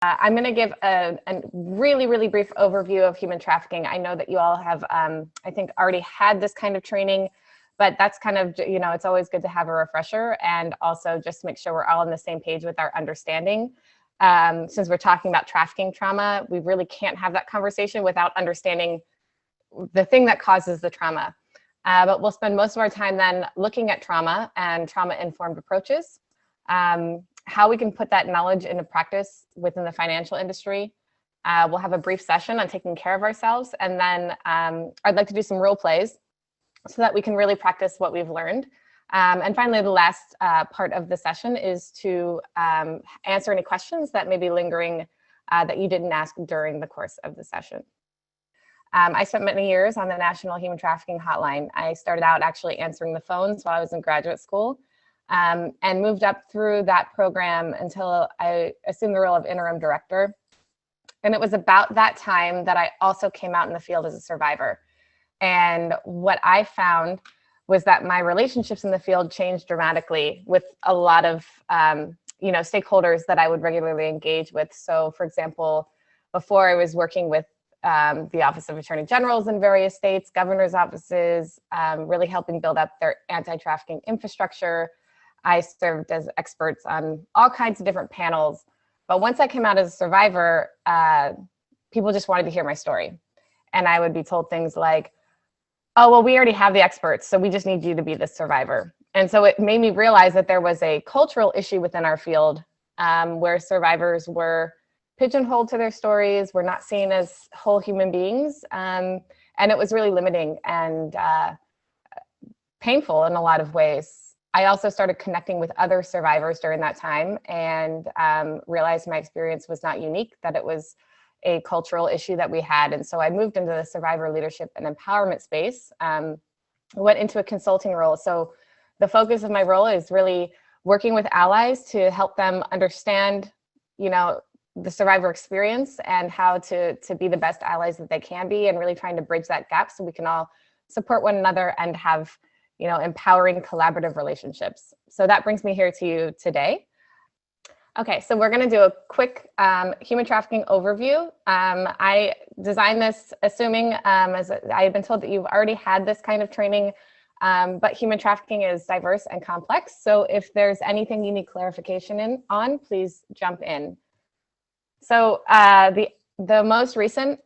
I'm going to give a really, really brief overview of human trafficking. I know that you all have, I think, already had this kind of training, but that's kind of, it's always good to have a refresher, and also just make sure we're all on the same page with our understanding. Since we're talking about trafficking trauma, we really can't have that conversation without understanding the thing that causes the trauma. But we'll spend most of our time then looking at trauma and trauma-informed approaches. How we can put that knowledge into practice within the financial industry. We'll have a brief session on taking care of ourselves, and then I'd like to do some role plays so that we can really practice what we've learned. And finally, the last part of the session is to answer any questions that may be lingering that you didn't ask during the course of the session. I spent many years on the National Human Trafficking Hotline. I started out actually answering the phones while I was in graduate school. And moved up through that program until I assumed the role of interim director. And it was about that time that I also came out in the field as a survivor. And what I found was that my relationships in the field changed dramatically with a lot of stakeholders that I would regularly engage with. So for example, before I was working with the Office of Attorney Generals in various states, governor's offices, really helping build up their anti-trafficking infrastructure. I served as experts on all kinds of different panels. But once I came out as a survivor, people just wanted to hear my story. And I would be told things like, oh, well, we already have the experts, so we just need you to be the survivor. And so it made me realize that there was a cultural issue within our field where survivors were pigeonholed to their stories, were not seen as whole human beings. And it was really limiting and painful in a lot of ways. I also started connecting with other survivors during that time and realized my experience was not unique, that it was a cultural issue that we had. And so I moved into the survivor leadership and empowerment space, went into a consulting role. So the focus of my role is really working with allies to help them understand, the survivor experience and how to be the best allies that they can be, and really trying to bridge that gap so we can all support one another and have empowering collaborative relationships. So that brings me here to you today. Okay, so we're gonna do a quick human trafficking overview. I designed this assuming, as I have been told that you've already had this kind of training, but human trafficking is diverse and complex. So if there's anything you need clarification on, please jump in. So the most recent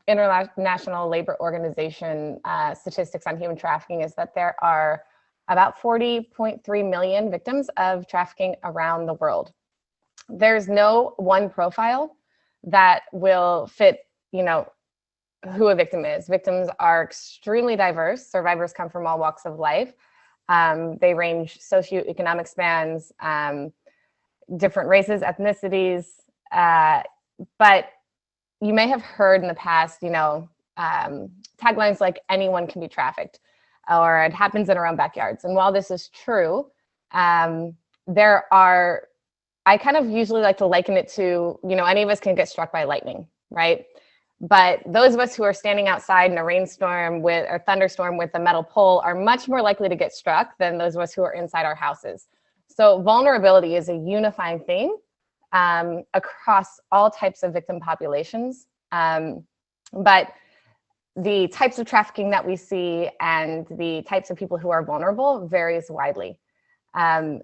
International Labor Organization statistics on human trafficking is that there are about 40.3 million victims of trafficking around the world. There's no one profile that will fit, who a victim is. Victims are extremely diverse. Survivors come from all walks of life. They range socioeconomic spans, different races, ethnicities, but you may have heard in the past, taglines like anyone can be trafficked, or it happens in our own backyards. And while this is true, I kind of usually like to liken it to, any of us can get struck by lightning, right? But those of us who are standing outside in a rainstorm or thunderstorm with a metal pole are much more likely to get struck than those of us who are inside our houses. So vulnerability is a unifying theme across all types of victim populations. But the types of trafficking that we see and the types of people who are vulnerable varies widely.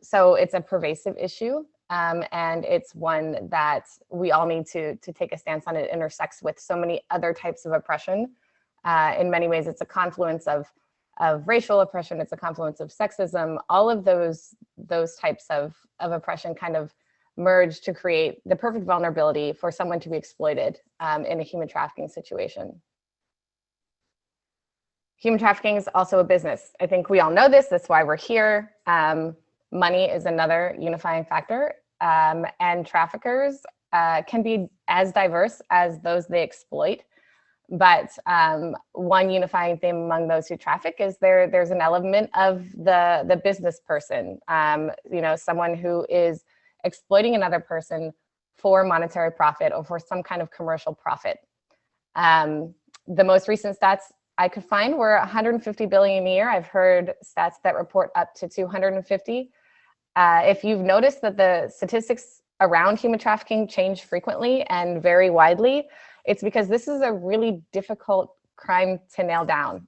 So it's a pervasive issue, and it's one that we all need to take a stance on. It intersects with so many other types of oppression. In many ways, it's a confluence of racial oppression, it's a confluence of sexism. All of those types of oppression kind of merge to create the perfect vulnerability for someone to be exploited in a human trafficking situation. Human trafficking is also a business. I think we all know this, that's why we're here. Money is another unifying factor, and traffickers can be as diverse as those they exploit. But one unifying theme among those who traffic is there's an element of the business person, someone who is exploiting another person for monetary profit or for some kind of commercial profit. The most recent stats I could find were 150 billion a year. I've heard stats that report up to 250. If you've noticed that the statistics around human trafficking change frequently and vary widely, it's because this is a really difficult crime to nail down.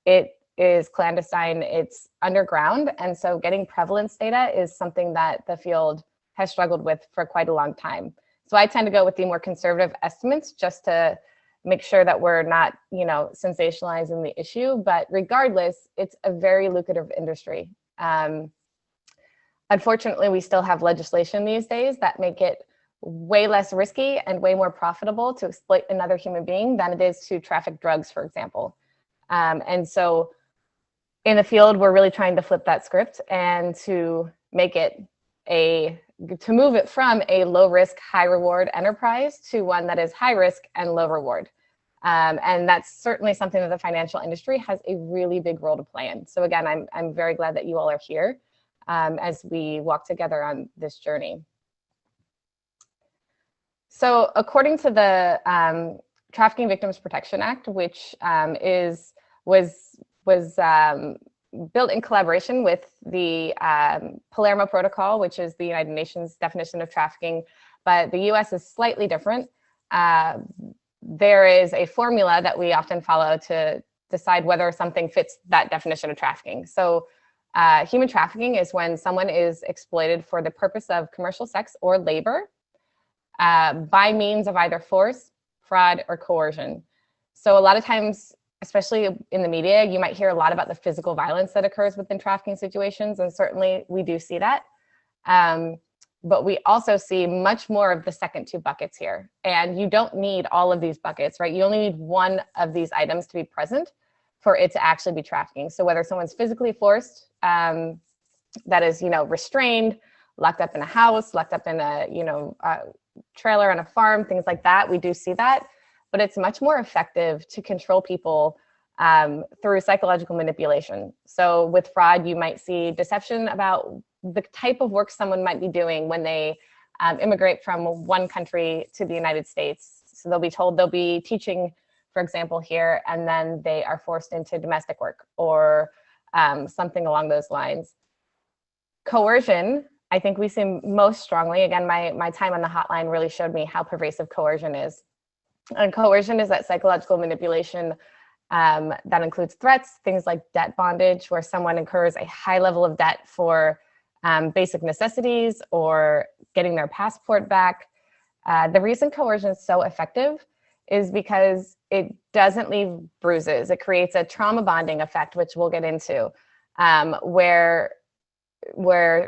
It is clandestine, it's underground, and so getting prevalence data is something that the field has struggled with for quite a long time. So I tend to go with the more conservative estimates just to make sure that we're not, sensationalizing the issue. But regardless, it's a very lucrative industry. Unfortunately, we still have legislation these days that make it way less risky and way more profitable to exploit another human being than it is to traffic drugs, for example. And so in the field, we're really trying to flip that script and to make it to move it from a low risk, high reward enterprise to one that is high risk and low reward. And that's certainly something that the financial industry has a really big role to play in. So again, I'm very glad that you all are here as we walk together on this journey. So according to the Trafficking Victims Protection Act, which was built in collaboration with the Palermo Protocol, which is the United Nations definition of trafficking, but the US is slightly different. There is a formula that we often follow to decide whether something fits that definition of trafficking. So human trafficking is when someone is exploited for the purpose of commercial sex or labor by means of either force, fraud, or coercion. So a lot of times, especially in the media, you might hear a lot about the physical violence that occurs within trafficking situations, and certainly we do see that. But we also see much more of the second two buckets here. And you don't need all of these buckets, right? You only need one of these items to be present for it to actually be trafficking. So whether someone's physically forced, that is, restrained, locked up in a house, locked up in a, a trailer on a farm, things like that, we do see that. But it's much more effective to control people through psychological manipulation. So with fraud, you might see deception about the type of work someone might be doing when they immigrate from one country to the United States. So they'll be told they'll be teaching, for example, here, and then they are forced into domestic work or something along those lines. Coercion, I think we see most strongly. Again, my time on the hotline really showed me how pervasive coercion is. And coercion is that psychological manipulation that includes threats, things like debt bondage, where someone incurs a high level of debt for basic necessities or getting their passport back. The reason coercion is so effective is because it doesn't leave bruises. It creates a trauma bonding effect, which we'll get into, where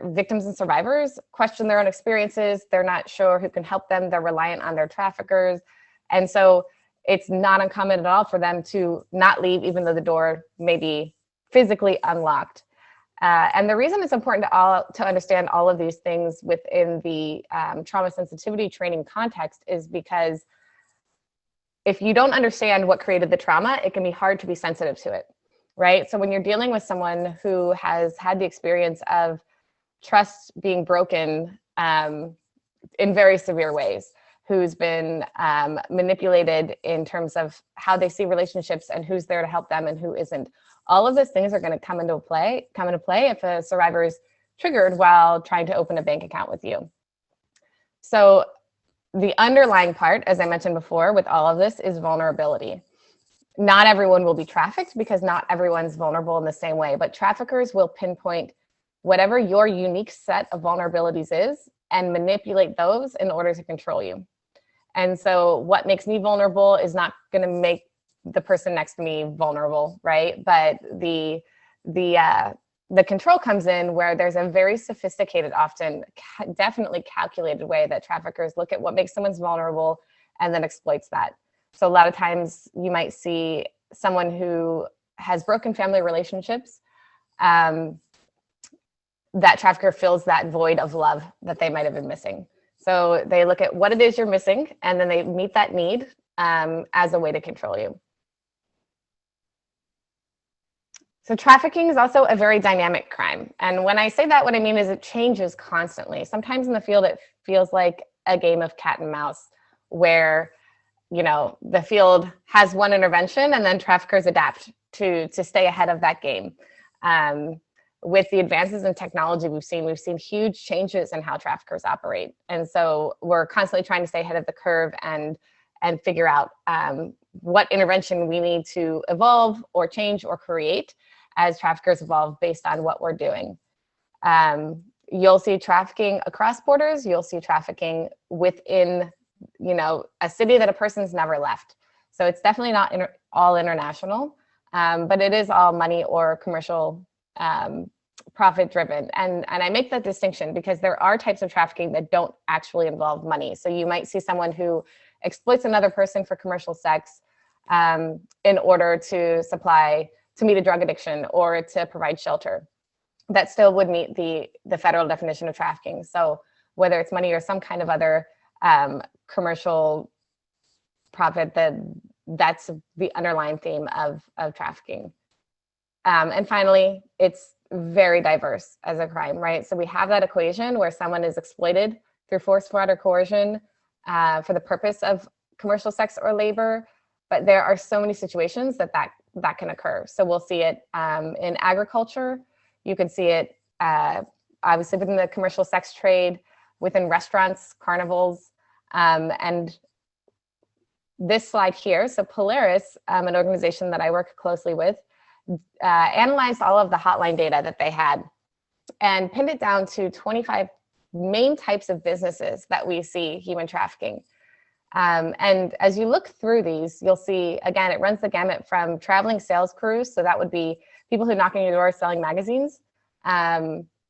victims and survivors question their own experiences. They're not sure who can help them. They're reliant on their traffickers. And so it's not uncommon at all for them to not leave, even though the door may be physically unlocked. And the reason it's important to understand all of these things within the trauma sensitivity training context is because if you don't understand what created the trauma, it can be hard to be sensitive to it, right? So when you're dealing with someone who has had the experience of trust being broken in very severe ways, who's been manipulated in terms of how they see relationships and who's there to help them and who isn't. All of those things are going to come into play if a survivor is triggered while trying to open a bank account with you. So the underlying part, as I mentioned before, with all of this is vulnerability. Not everyone will be trafficked because not everyone's vulnerable in the same way, but traffickers will pinpoint whatever your unique set of vulnerabilities is and manipulate those in order to control you. And so what makes me vulnerable is not going to make the person next to me vulnerable, right? But the control comes in where there's a very sophisticated, often definitely calculated way that traffickers look at what makes someone's vulnerable and then exploits that. So a lot of times you might see someone who has broken family relationships, that trafficker fills that void of love that they might have been missing. So they look at what it is you're missing, and then they meet that need as a way to control you. So trafficking is also a very dynamic crime. And when I say that, what I mean is it changes constantly. Sometimes in the field, it feels like a game of cat and mouse where, the field has one intervention and then traffickers adapt to stay ahead of that game. with the advances in technology we've seen huge changes in how traffickers operate. And so we're constantly trying to stay ahead of the curve and figure out what intervention we need to evolve or change or create as traffickers evolve based on what we're doing. You'll see trafficking across borders. You'll see trafficking within, a city that a person's never left. So it's definitely not all international, but it is all money or commercial profit driven. And I make that distinction because there are types of trafficking that don't actually involve money. So you might see someone who exploits another person for commercial sex in order to meet a drug addiction or to provide shelter. That still would meet the federal definition of trafficking. So whether it's money or some kind of other commercial profit, that's the underlying theme of trafficking. And finally, it's very diverse as a crime, right? So we have that equation where someone is exploited through force, fraud, or coercion for the purpose of commercial sex or labor, but there are so many situations that can occur. So we'll see it in agriculture. You can see it obviously within the commercial sex trade, within restaurants, carnivals, and this slide here. So Polaris, an organization that I work closely with, analyzed all of the hotline data that they had and pinned it down to 25 main types of businesses that we see human trafficking. And as you look through these, you'll see, again, it runs the gamut from traveling sales crews. So that would be people who knock on your door selling magazines,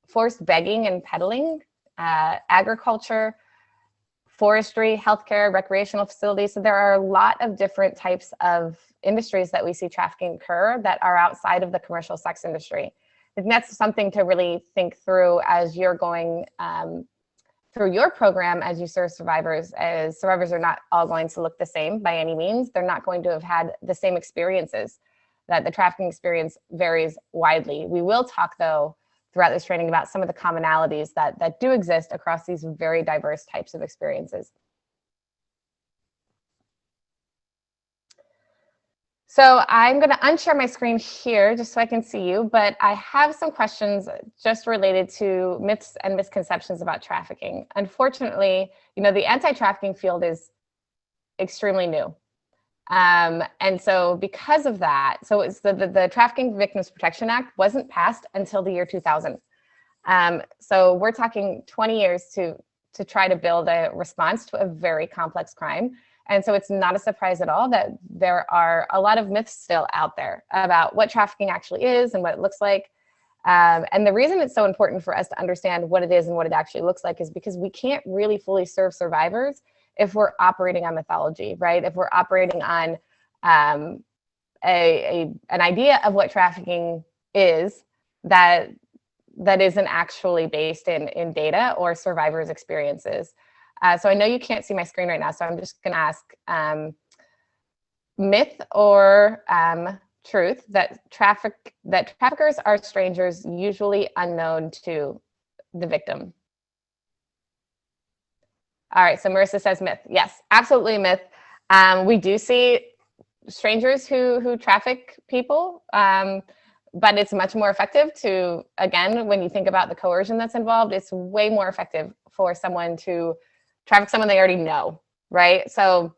forced begging and peddling, agriculture, forestry, healthcare, recreational facilities. So there are a lot of different types of industries that we see trafficking occur that are outside of the commercial sex industry. And that's something to really think through as you're going through your program as you serve survivors, as survivors are not all going to look the same by any means. They're not going to have had the same experiences. That the trafficking experience varies widely. We will talk, though, throughout this training about some of the commonalities that do exist across these very diverse types of experiences. So I'm going to unshare my screen here just so I can see you, but I have some questions just related to myths and misconceptions about trafficking. Unfortunately, the anti-trafficking field is extremely new. And so because of that, so it's the Trafficking Victims Protection Act wasn't passed until the year 2000. So we're talking 20 years to try to build a response to a very complex crime. And so it's not a surprise at all that there are a lot of myths still out there about what trafficking actually is and what it looks like. And the reason it's so important for us to understand what it is and what it actually looks like is because we can't really fully serve survivors if we're operating on mythology, right? If we're operating on an idea of what trafficking is that isn't actually based in data or survivors' experiences. So I know you can't see my screen right now, so I'm just going to ask myth or truth that traffickers are strangers usually unknown to the victim. All right, so Marissa says myth. Yes, absolutely myth. We do see strangers who traffic people, but it's much more effective to, again, when you think about the coercion that's involved, it's way more effective for someone to traffic someone they already know, right? So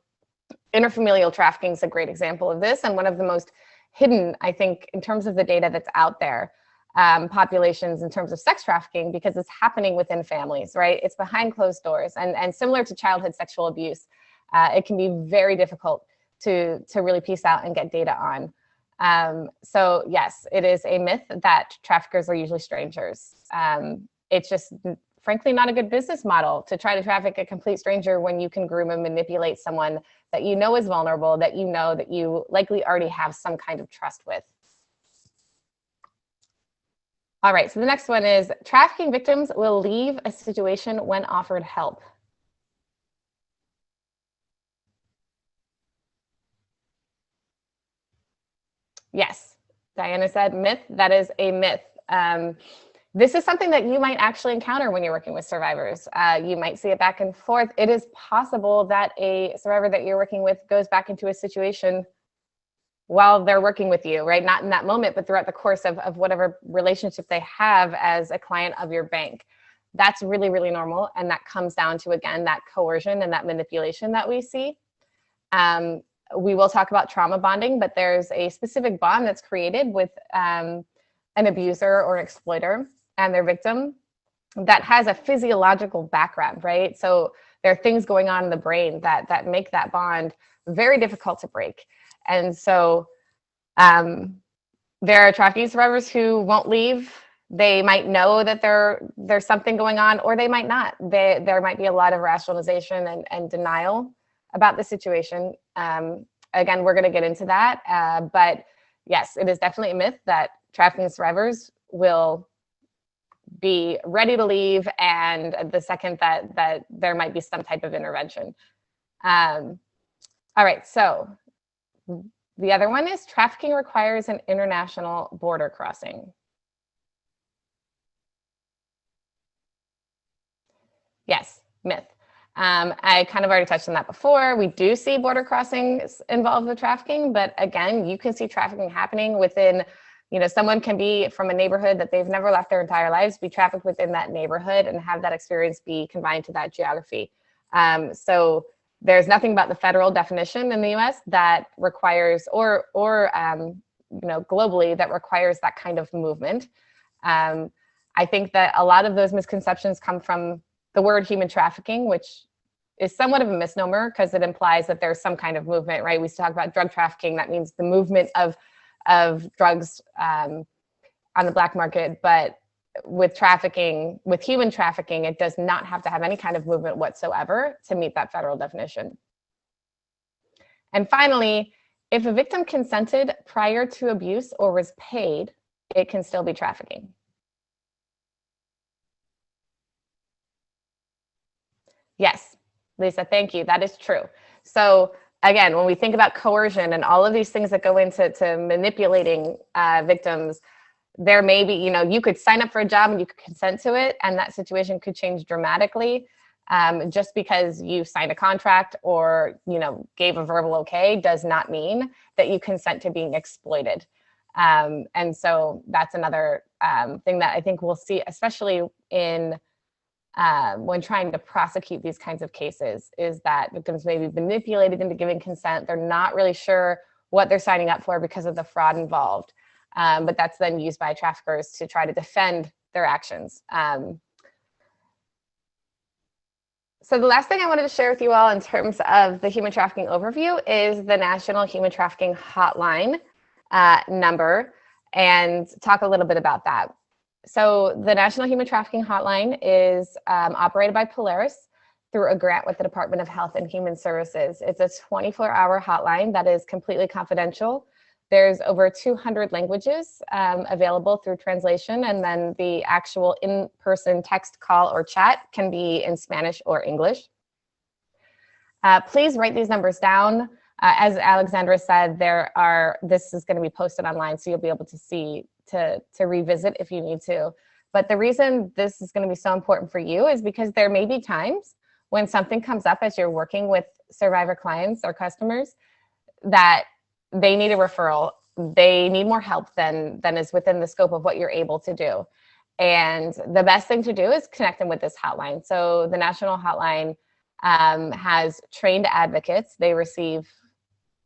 interfamilial trafficking is a great example of this, and one of the most hidden, I think, in terms of the data that's out there, populations in terms of sex trafficking, because it's happening within families, right? It's behind closed doors, and similar to childhood sexual abuse, it can be very difficult to really piece out and get data on. So yes, it is a myth that traffickers are usually strangers. It's just frankly not a good business model to try to traffic a complete stranger when you can groom and manipulate someone that you know is vulnerable, that you likely already have some kind of trust with. All right, so the next one is trafficking victims will leave a situation when offered help. Yes, Diana said myth. That is a myth. This is something that you might actually encounter when you're working with survivors. You might see it back and forth. It is possible that a survivor that you're working with goes back into a situation while they're working with you, right? Not in that moment, but throughout the course of whatever relationship they have as a client of your bank. That's really, really normal. And that comes down to, again, that coercion and that manipulation that we see. We will talk about trauma bonding, but there's a specific bond that's created with an abuser or exploiter and their victim that has a physiological background, right? So there are things going on in the brain that make that bond very difficult to break. And so there are trafficking survivors who won't leave. They might know that there's something going on, or they might not. There might be a lot of rationalization and denial about the situation. Again, we're going to get into that. But yes, it is definitely a myth that trafficking survivors will be ready to leave, and the second that there might be some type of intervention. All right, so the other one is trafficking requires an international border crossing. Yes, myth. I kind of already touched on that before. We do see border crossings involved with trafficking, but again, you can see trafficking happening within, someone can be from a neighborhood that they've never left their entire lives, be trafficked within that neighborhood and have that experience be confined to that geography. So there's nothing about the federal definition in the US that requires, or globally, that requires that kind of movement. I think that a lot of those misconceptions come from the word human trafficking, which is somewhat of a misnomer because it implies that there's some kind of movement, right? We talk about drug trafficking, that means the movement of drugs on the black market, but with human trafficking, it does not have to have any kind of movement whatsoever to meet that federal definition. And finally, if a victim consented prior to abuse or was paid, it can still be trafficking. Yes, Lisa, thank you. That is true. So again, when we think about coercion and all of these things that go into manipulating victims, there may be, you could sign up for a job and you could consent to it, and that situation could change dramatically. Just because you signed a contract or, gave a verbal okay does not mean that you consent to being exploited. And so that's another thing that I think we'll see, especially in when trying to prosecute these kinds of cases, is that victims may be manipulated into giving consent. They're not really sure what they're signing up for because of the fraud involved. But that's then used by traffickers to try to defend their actions. So the last thing I wanted to share with you all in terms of the human trafficking overview is the National Human Trafficking Hotline number, and talk a little bit about that. So the National Human Trafficking Hotline is operated by Polaris through a grant with the Department of Health and Human Services. It's a 24-hour hotline that is completely confidential. There's over 200 languages available through translation, and then the actual in-person text call or chat can be in Spanish or English. Please write these numbers down. As Alexandra said, this is going to be posted online, so you'll be able to see, to revisit if you need to. But the reason this is going to be so important for you is because there may be times when something comes up as you're working with survivor clients or customers that they need a referral. They need more help than is within the scope of what you're able to do. And the best thing to do is connect them with this hotline. So the National Hotline has trained advocates. They receive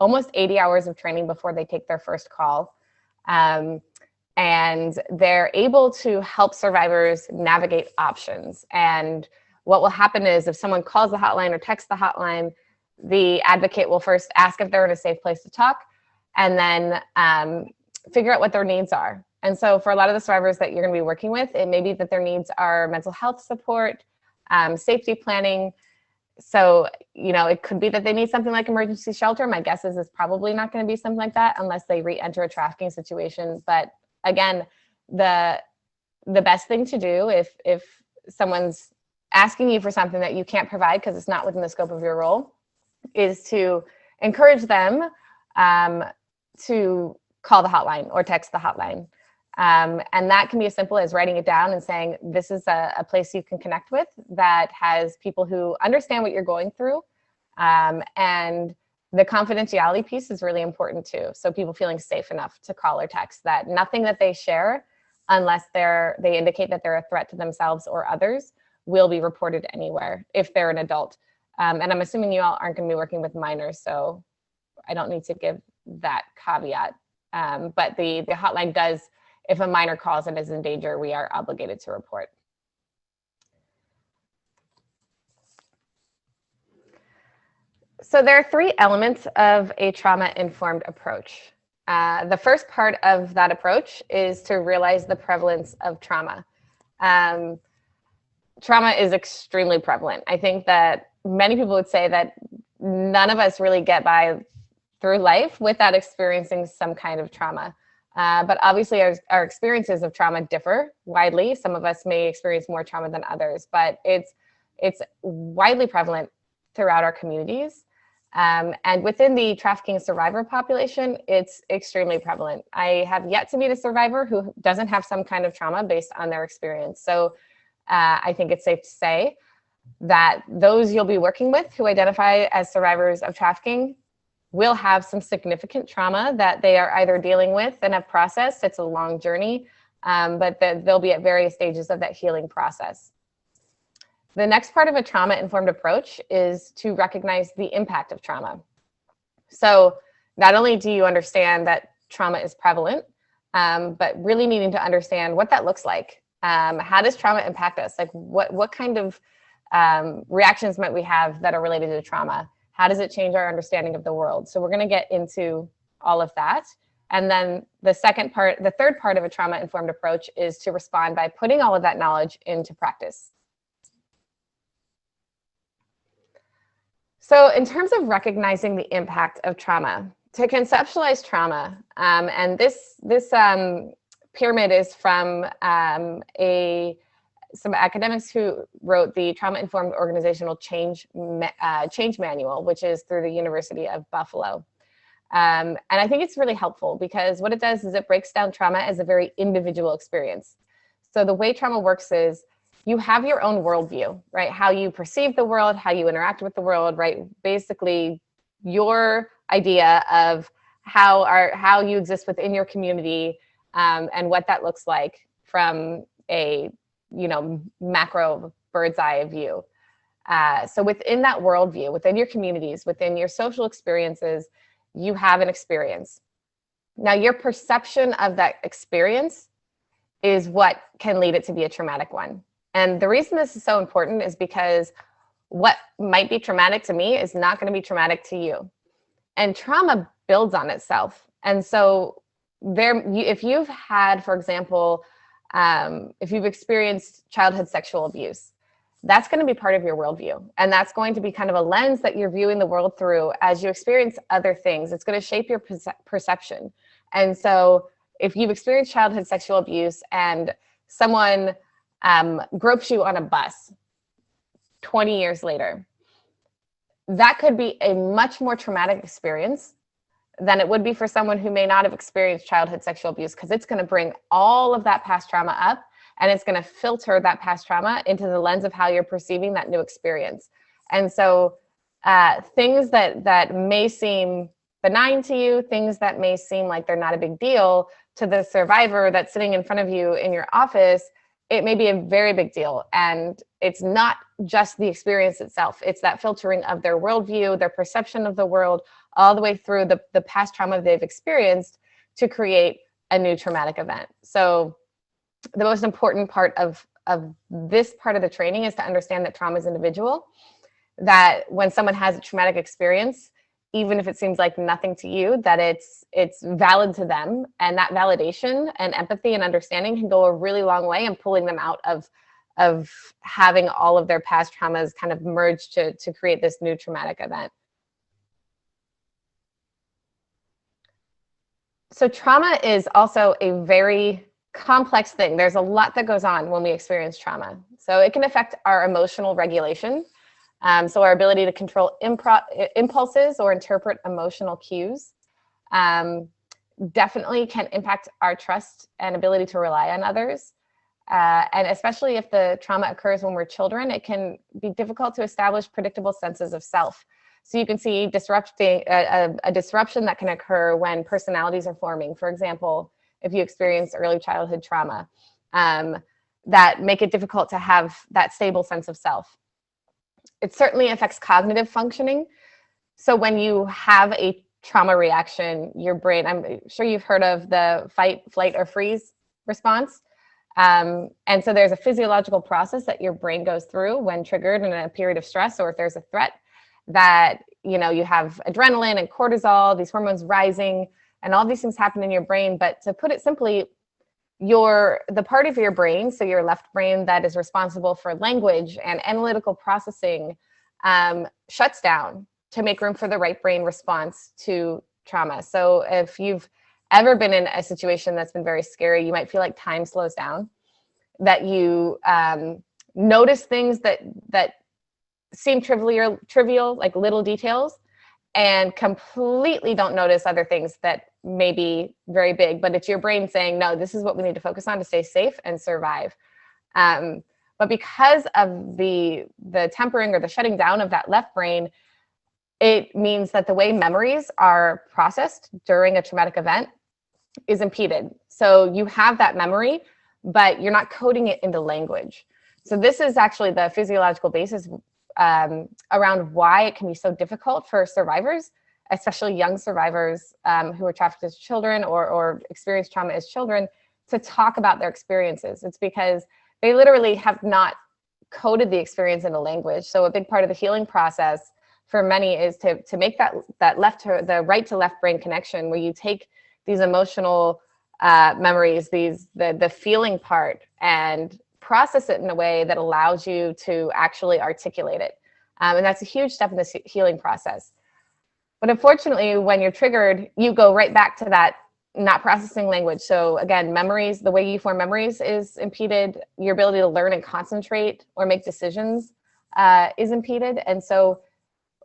almost 80 hours of training before they take their first call. And they're able to help survivors navigate options. And what will happen is if someone calls the hotline or texts the hotline, the advocate will first ask if they're in a safe place to talk, and then figure out what their needs are. And so for a lot of the survivors that you're going to be working with, it may be that their needs are mental health support, safety planning. So, it could be that they need something like emergency shelter. My guess is it's probably not going to be something like that unless they re-enter a trafficking situation. But again, the best thing to do if someone's asking you for something that you can't provide because it's not within the scope of your role is to encourage them to call the hotline or text the hotline. And that can be as simple as writing it down and saying, this is a place you can connect with that has people who understand what you're going through, and The confidentiality piece is really important too. So people feeling safe enough to call or text, that nothing that they share, unless they indicate that they're a threat to themselves or others, will be reported anywhere if they're an adult. And I'm assuming you all aren't going to be working with minors, so I don't need to give that caveat. But the hotline does, if a minor calls and is in danger, we are obligated to report. So there are 3 elements of a trauma-informed approach. The first part of that approach is to realize the prevalence of trauma. Trauma is extremely prevalent. I think that many people would say that none of us really get by through life without experiencing some kind of trauma. But obviously our experiences of trauma differ widely. Some of us may experience more trauma than others, but it's widely prevalent throughout our communities. And within the trafficking survivor population, it's extremely prevalent. I have yet to meet a survivor who doesn't have some kind of trauma based on their experience. So I think it's safe to say that those you'll be working with who identify as survivors of trafficking will have some significant trauma that they are either dealing with and have processed. It's a long journey, but they'll be at various stages of that healing process. The next part of a trauma-informed approach is to recognize the impact of trauma. So not only do you understand that trauma is prevalent, but really needing to understand what that looks like. How does trauma impact us? Like what kind of reactions might we have that are related to trauma? How does it change our understanding of the world? So we're going to get into all of that. And then the third part of a trauma-informed approach is to respond by putting all of that knowledge into practice. So in terms of recognizing the impact of trauma, to conceptualize trauma, and this pyramid is from some academics who wrote the Trauma-Informed Organizational Change Manual, which is through the University of Buffalo. And I think it's really helpful because what it does is it breaks down trauma as a very individual experience. So the way trauma works is you have your own worldview, right? How you perceive the world, how you interact with the world, right? Basically, your idea of how you exist within your community and what that looks like from a macro bird's eye view. So within that worldview, within your communities, within your social experiences, you have an experience. Now, your perception of that experience is what can lead it to be a traumatic one. And the reason this is so important is because what might be traumatic to me is not going to be traumatic to you. And trauma builds on itself. And so if you've had, for example, if you've experienced childhood sexual abuse, that's going to be part of your worldview. And that's going to be kind of a lens that you're viewing the world through as you experience other things. It's going to shape your perception. And so if you've experienced childhood sexual abuse and someone gropes you on a bus 20 years later, that could be a much more traumatic experience than it would be for someone who may not have experienced childhood sexual abuse, because it's going to bring all of that past trauma up and it's going to filter that past trauma into the lens of how you're perceiving that new experience. And so things that may seem benign to you, things that may seem like they're not a big deal to the survivor that's sitting in front of you in your office, it may be a very big deal. And it's not just the experience itself. It's that filtering of their worldview, their perception of the world, all the way through the past trauma they've experienced to create a new traumatic event. So the most important part of this part of the training is to understand that trauma is individual, that when someone has a traumatic experience, even if it seems like nothing to you, that it's valid to them. And that validation and empathy and understanding can go a really long way in pulling them out of having all of their past traumas kind of merge to create this new traumatic event. So trauma is also a very complex thing. There's a lot that goes on when we experience trauma. So it can affect our emotional regulation. So our ability to control impulses or interpret emotional cues. Definitely can impact our trust and ability to rely on others. And especially if the trauma occurs when we're children, it can be difficult to establish predictable senses of self. So you can see a disruption that can occur when personalities are forming. For example, if you experience early childhood trauma, that make it difficult to have that stable sense of self. It certainly affects cognitive functioning. So when you have a trauma reaction, your brain, I'm sure you've heard of the fight, flight, or freeze response. And so there's a physiological process that your brain goes through when triggered in a period of stress, or if there's a threat, that, you know, you have adrenaline and cortisol, these hormones rising, and all these things happen in your brain. But to put it simply, the part of your brain, so your left brain that is responsible for language and analytical processing, shuts down to make room for the right brain response to trauma. So if you've ever been in a situation that's been very scary, you might feel like time slows down, that you notice things that seem trivial, like little details, and completely don't notice other things that may be very big, but it's your brain saying, no, this is what we need to focus on to stay safe and survive. But because of the tempering or the shutting down of that left brain, it means that the way memories are processed during a traumatic event is impeded. So you have that memory, but you're not coding it into language. So this is actually the physiological basis around why it can be so difficult for survivors, especially young survivors who are trafficked as children or experienced trauma as children, to talk about their experiences. It's because they literally have not coded the experience into language. So a big part of the healing process for many is to make that the right to left brain connection, where you take these emotional memories, the feeling part, and process it in a way that allows you to actually articulate it. And that's a huge step in this healing process. But unfortunately, when you're triggered, you go right back to that not processing language. So again, memories, the way you form memories is impeded. Your ability to learn and concentrate or make decisions is impeded. And so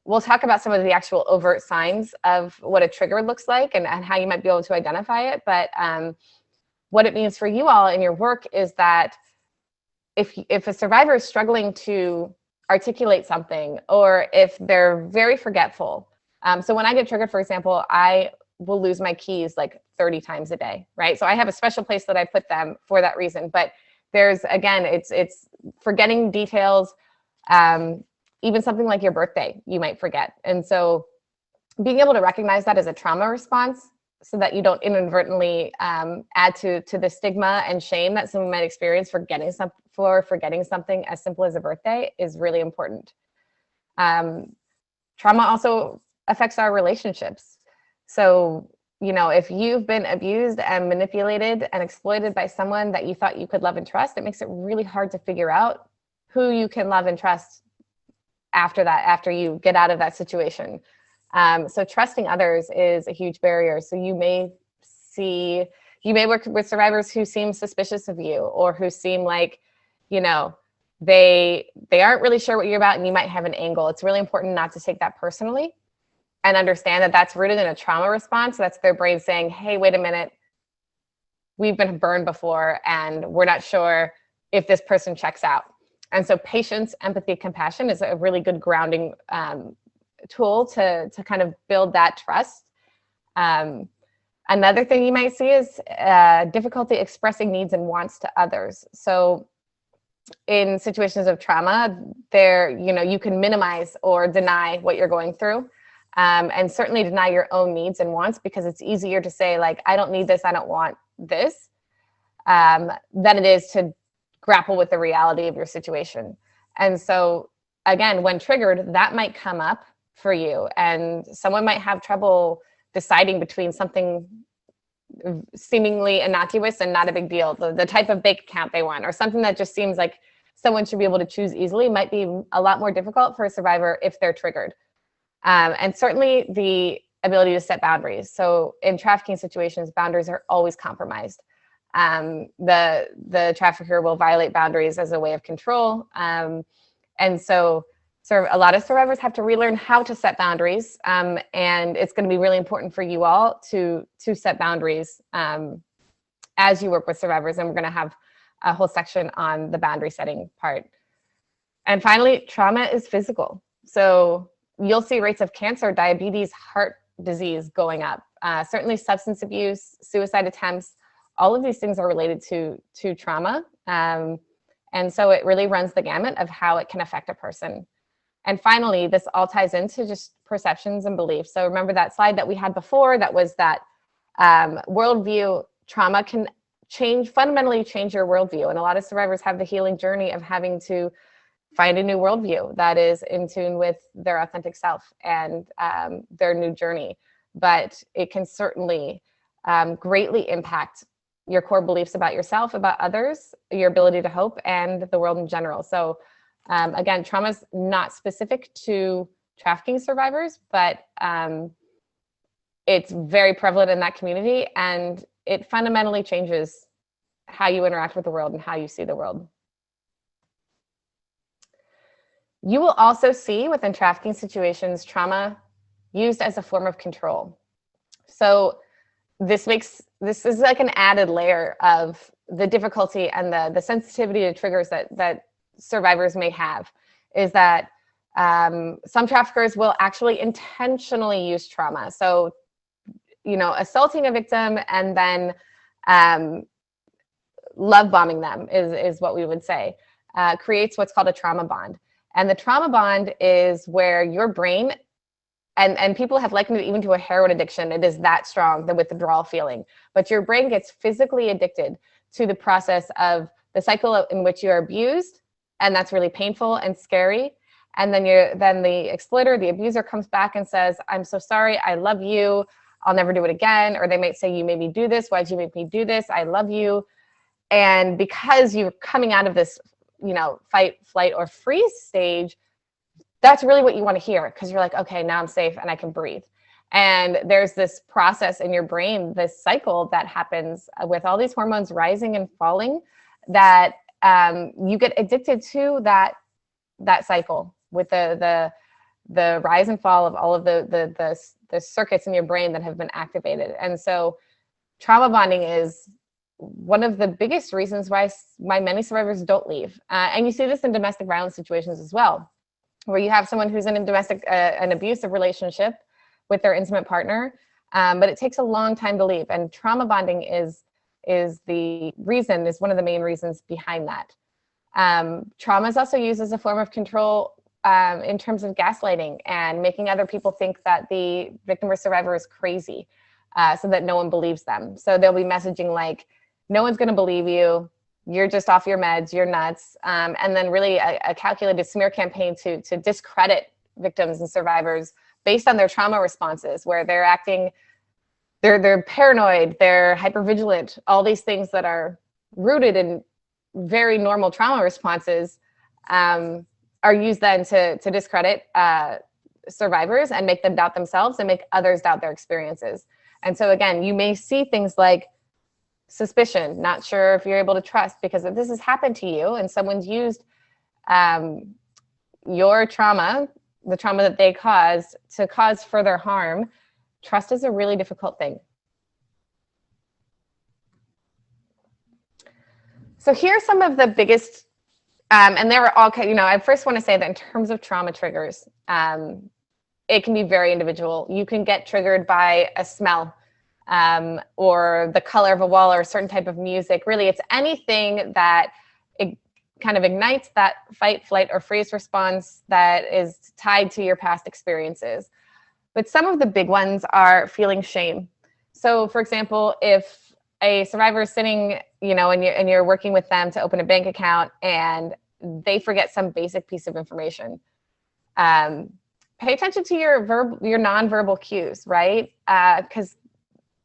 we'll talk about some of the actual overt signs of what a trigger looks like and how you might be able to identify it. But what it means for you all in your work is that if a survivor is struggling to articulate something, or if they're very forgetful. So when I get triggered, for example, I will lose my keys like 30 times a day, right? So I have a special place that I put them for that reason. But there's, again, it's forgetting details. Even something like your birthday, you might forget. And so being able to recognize that as a trauma response, so that you don't inadvertently add to the stigma and shame that someone might experience for forgetting something as simple as a birthday, is really important. Trauma also affects our relationships. So, you know, if you've been abused and manipulated and exploited by someone that you thought you could love and trust, it makes it really hard to figure out who you can love and trust after you get out of that situation. So trusting others is a huge barrier. So you may work with survivors who seem suspicious of you, or who seem like, you know, they aren't really sure what you're about, and you might have an angle. It's really important not to take that personally and understand that that's rooted in a trauma response. That's their brain saying, hey, wait a minute, we've been burned before and we're not sure if this person checks out. And so patience, empathy, compassion is a really good grounding tool to kind of build that trust. Another thing you might see is difficulty expressing needs and wants to others. So in situations of trauma, you can minimize or deny what you're going through, and certainly deny your own needs and wants, because it's easier to say, like, I don't need this, I don't want this, than it is to grapple with the reality of your situation. And so again, when triggered, that might come up for you, and someone might have trouble deciding between something seemingly innocuous and not a big deal, the type of bank account they want, or something that just seems like someone should be able to choose easily, might be a lot more difficult for a survivor if they're triggered. And certainly the ability to set boundaries. So in trafficking situations, boundaries are always compromised. The trafficker will violate boundaries as a way of control. And so a lot of survivors have to relearn how to set boundaries. And it's going to be really important for you all to set boundaries as you work with survivors. And we're going to have a whole section on the boundary setting part. And finally, trauma is physical. So you'll see rates of cancer, diabetes, heart disease going up. Certainly substance abuse, suicide attempts, all of these things are related to trauma. And so it really runs the gamut of how it can affect a person. And finally, this all ties into just perceptions and beliefs. So remember that slide that we had before, that was that worldview. Trauma can fundamentally change your worldview. And a lot of survivors have the healing journey of having to find a new worldview that is in tune with their authentic self and their new journey. But it can certainly greatly impact your core beliefs about yourself, about others, your ability to hope, and the world in general. So again, trauma is not specific to trafficking survivors, but it's very prevalent in that community, and it fundamentally changes how you interact with the world and how you see the world. You will also see within trafficking situations trauma used as a form of control. So this is like an added layer of the difficulty and the sensitivity to triggers that survivors may have, is that some traffickers will actually intentionally use trauma. So, assaulting a victim and then love bombing them is what we would say, creates what's called a trauma bond. And the trauma bond is where your brain, and people have likened it even to a heroin addiction. It is that strong, the withdrawal feeling. But your brain gets physically addicted to the process of the cycle in which you're abused, and that's really painful and scary. And then the exploiter, the abuser, comes back and says, "I'm so sorry, I love you, I'll never do it again." Or they might say, "You made me do this, why'd you make me do this? I love you." And because you're coming out of this, fight, flight, or freeze stage, that's really what you want to hear, because you're like, okay, now I'm safe and I can breathe. And there's this process in your brain, this cycle that happens with all these hormones rising and falling, that you get addicted to that cycle with the rise and fall of all of the circuits in your brain that have been activated. And so trauma bonding is one of the biggest reasons why many survivors don't leave. And you see this in domestic violence situations as well, where you have someone who's in an abusive relationship with their intimate partner, but it takes a long time to leave. And trauma bonding is one of the main reasons behind that. Trauma is also used as a form of control in terms of gaslighting and making other people think that the victim or survivor is crazy, so that no one believes them. So they'll be messaging like, "No one's going to believe you. You're just off your meds. You're nuts." And then really a calculated smear campaign to discredit victims and survivors based on their trauma responses, where they're acting, they're paranoid, they're hypervigilant, all these things that are rooted in very normal trauma responses are used then to discredit survivors and make them doubt themselves and make others doubt their experiences. And so again, you may see things like suspicion, not sure if you're able to trust, because if this has happened to you and someone's used your trauma, the trauma that they caused, to cause further harm, trust is a really difficult thing. So here's some of the biggest, and they were all, I first want to say that in terms of trauma triggers, it can be very individual. You can get triggered by a smell, or the color of a wall, or a certain type of music. Really, it's anything that it kind of ignites that fight, flight, or freeze response that is tied to your past experiences. But some of the big ones are feeling shame. So for example, if a survivor is sitting, and you're working with them to open a bank account and they forget some basic piece of information, pay attention to your nonverbal cues, right? Because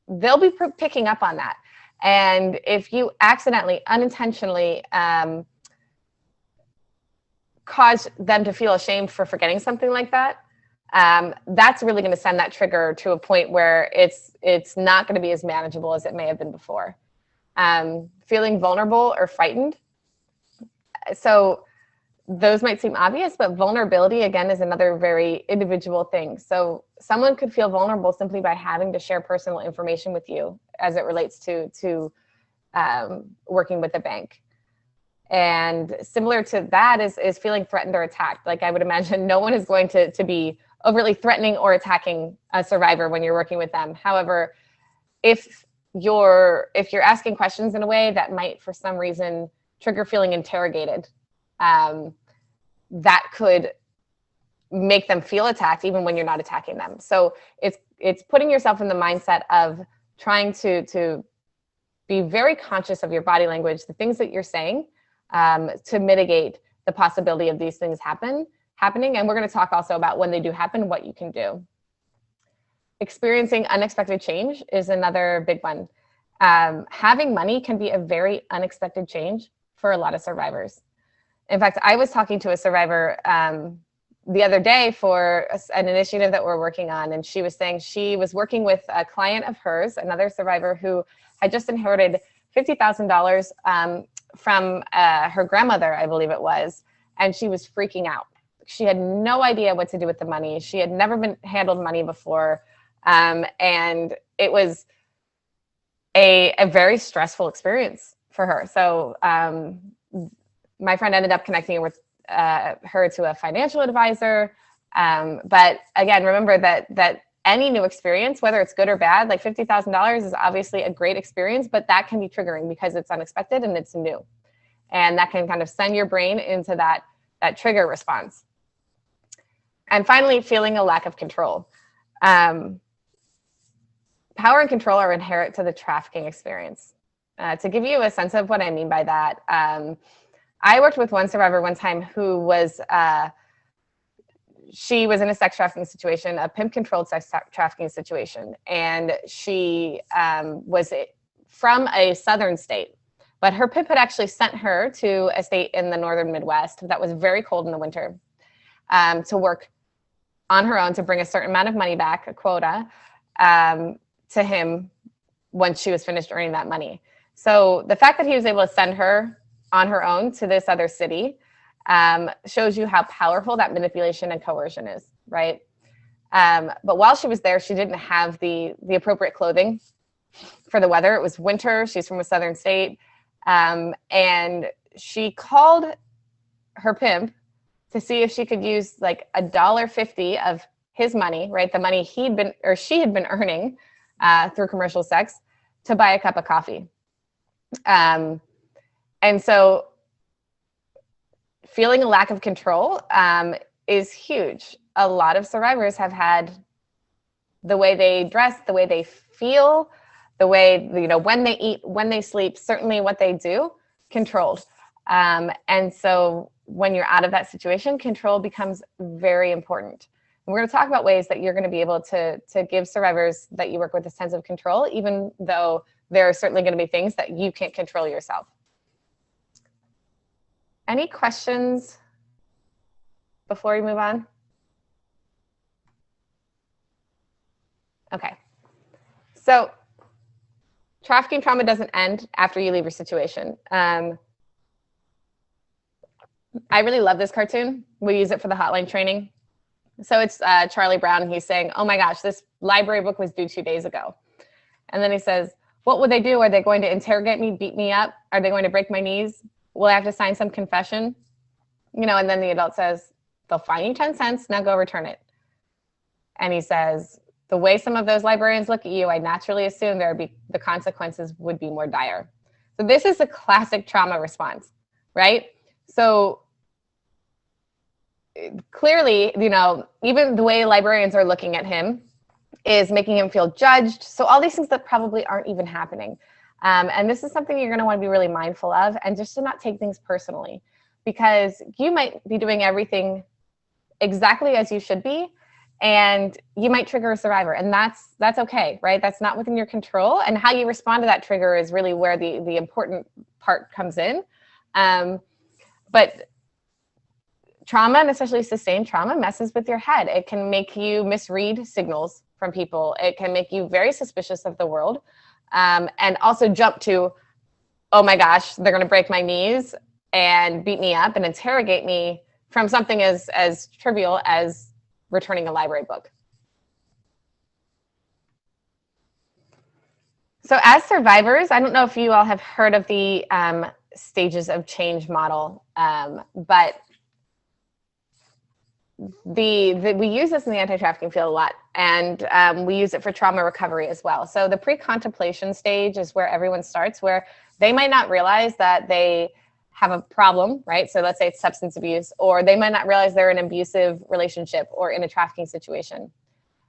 they'll be picking up on that. And if you accidentally, unintentionally cause them to feel ashamed for forgetting something like that, that's really going to send that trigger to a point where it's not going to be as manageable as it may have been before. Feeling vulnerable or frightened. So those might seem obvious, but vulnerability, again, is another very individual thing. So someone could feel vulnerable simply by having to share personal information with you as it relates to working with the bank. And similar to that is feeling threatened or attacked. Like, I would imagine no one is going to be overtly threatening or attacking a survivor when you're working with them. However, if you're asking questions in a way that might, for some reason, trigger feeling interrogated, that could make them feel attacked even when you're not attacking them. So it's putting yourself in the mindset of trying to be very conscious of your body language, the things that you're saying, to mitigate the possibility of these things happening. And we're going to talk also about when they do happen, what you can do. Experiencing unexpected change is another big one. Having money can be a very unexpected change for a lot of survivors. In fact, I was talking to a survivor the other day for an initiative that we're working on, and she was saying she was working with a client of hers, another survivor who had just inherited $50,000 from her grandmother, I believe it was, and she was freaking out. She had no idea what to do with the money. She had never been handled money before, and it was a very stressful experience for her. So my friend ended up connecting with her to a financial advisor. But again, remember that any new experience, whether it's good or bad, like $50,000 is obviously a great experience, but that can be triggering because it's unexpected and it's new. And that can kind of send your brain into that trigger response. And finally, feeling a lack of control. Power and control are inherent to the trafficking experience. To give you a sense of what I mean by that, I worked with one survivor one time who was, she was in a sex trafficking situation, a pimp-controlled sex trafficking situation. And she was from a southern state, but her pimp had actually sent her to a state in the northern Midwest that was very cold in the winter to work on her own to bring a certain amount of money back, a quota, to him once she was finished earning that money. So the fact that he was able to send her on her own to this other city shows you how powerful that manipulation and coercion is, right? But while she was there, she didn't have the appropriate clothing for the weather. It was winter. She's from a southern state. And she called her pimp to see if she could use like $1.50 of his money, right? The money she had been earning through commercial sex to buy a cup of coffee. And so feeling a lack of control is huge. A lot of survivors have had the way they dress, the way they feel, the way, when they eat, when they sleep, certainly what they do, controlled. And so when you're out of that situation, control becomes very important. And we're going to talk about ways that you're going to be able to give survivors that you work with a sense of control, even though there are certainly going to be things that you can't control yourself. Any questions before we move on? Okay. So trafficking trauma doesn't end after you leave your situation. I really love this cartoon. We use it for the hotline training. So it's Charlie Brown. He's saying, oh my gosh, this library book was due 2 days ago. And then he says, what would they do? Are they going to interrogate me, beat me up? Are they going to break my knees? Will I have to sign some confession? And then the adult says, they'll fine you 10 cents, now go return it. And he says, the way some of those librarians look at you, I naturally assume the consequences would be more dire. So this is a classic trauma response, right? So clearly, even the way librarians are looking at him is making him feel judged. So all these things that probably aren't even happening. And this is something you're going to want to be really mindful of, and just to not take things personally, because you might be doing everything exactly as you should be, and you might trigger a survivor, and that's okay, right? That's not within your control, and how you respond to that trigger is really where the important part comes in. But trauma, and especially sustained trauma, messes with your head. It can make you misread signals from people. It can make you very suspicious of the world, and also jump to, oh my gosh, they're going to break my knees and beat me up and interrogate me from something as trivial as returning a library book. So as survivors, I don't know if you all have heard of the stages of change model, but we use this in the anti-trafficking field a lot, and we use it for trauma recovery as well. So the pre-contemplation stage is where everyone starts, where they might not realize that they have a problem, right? So let's say it's substance abuse, or they might not realize they're in an abusive relationship or in a trafficking situation.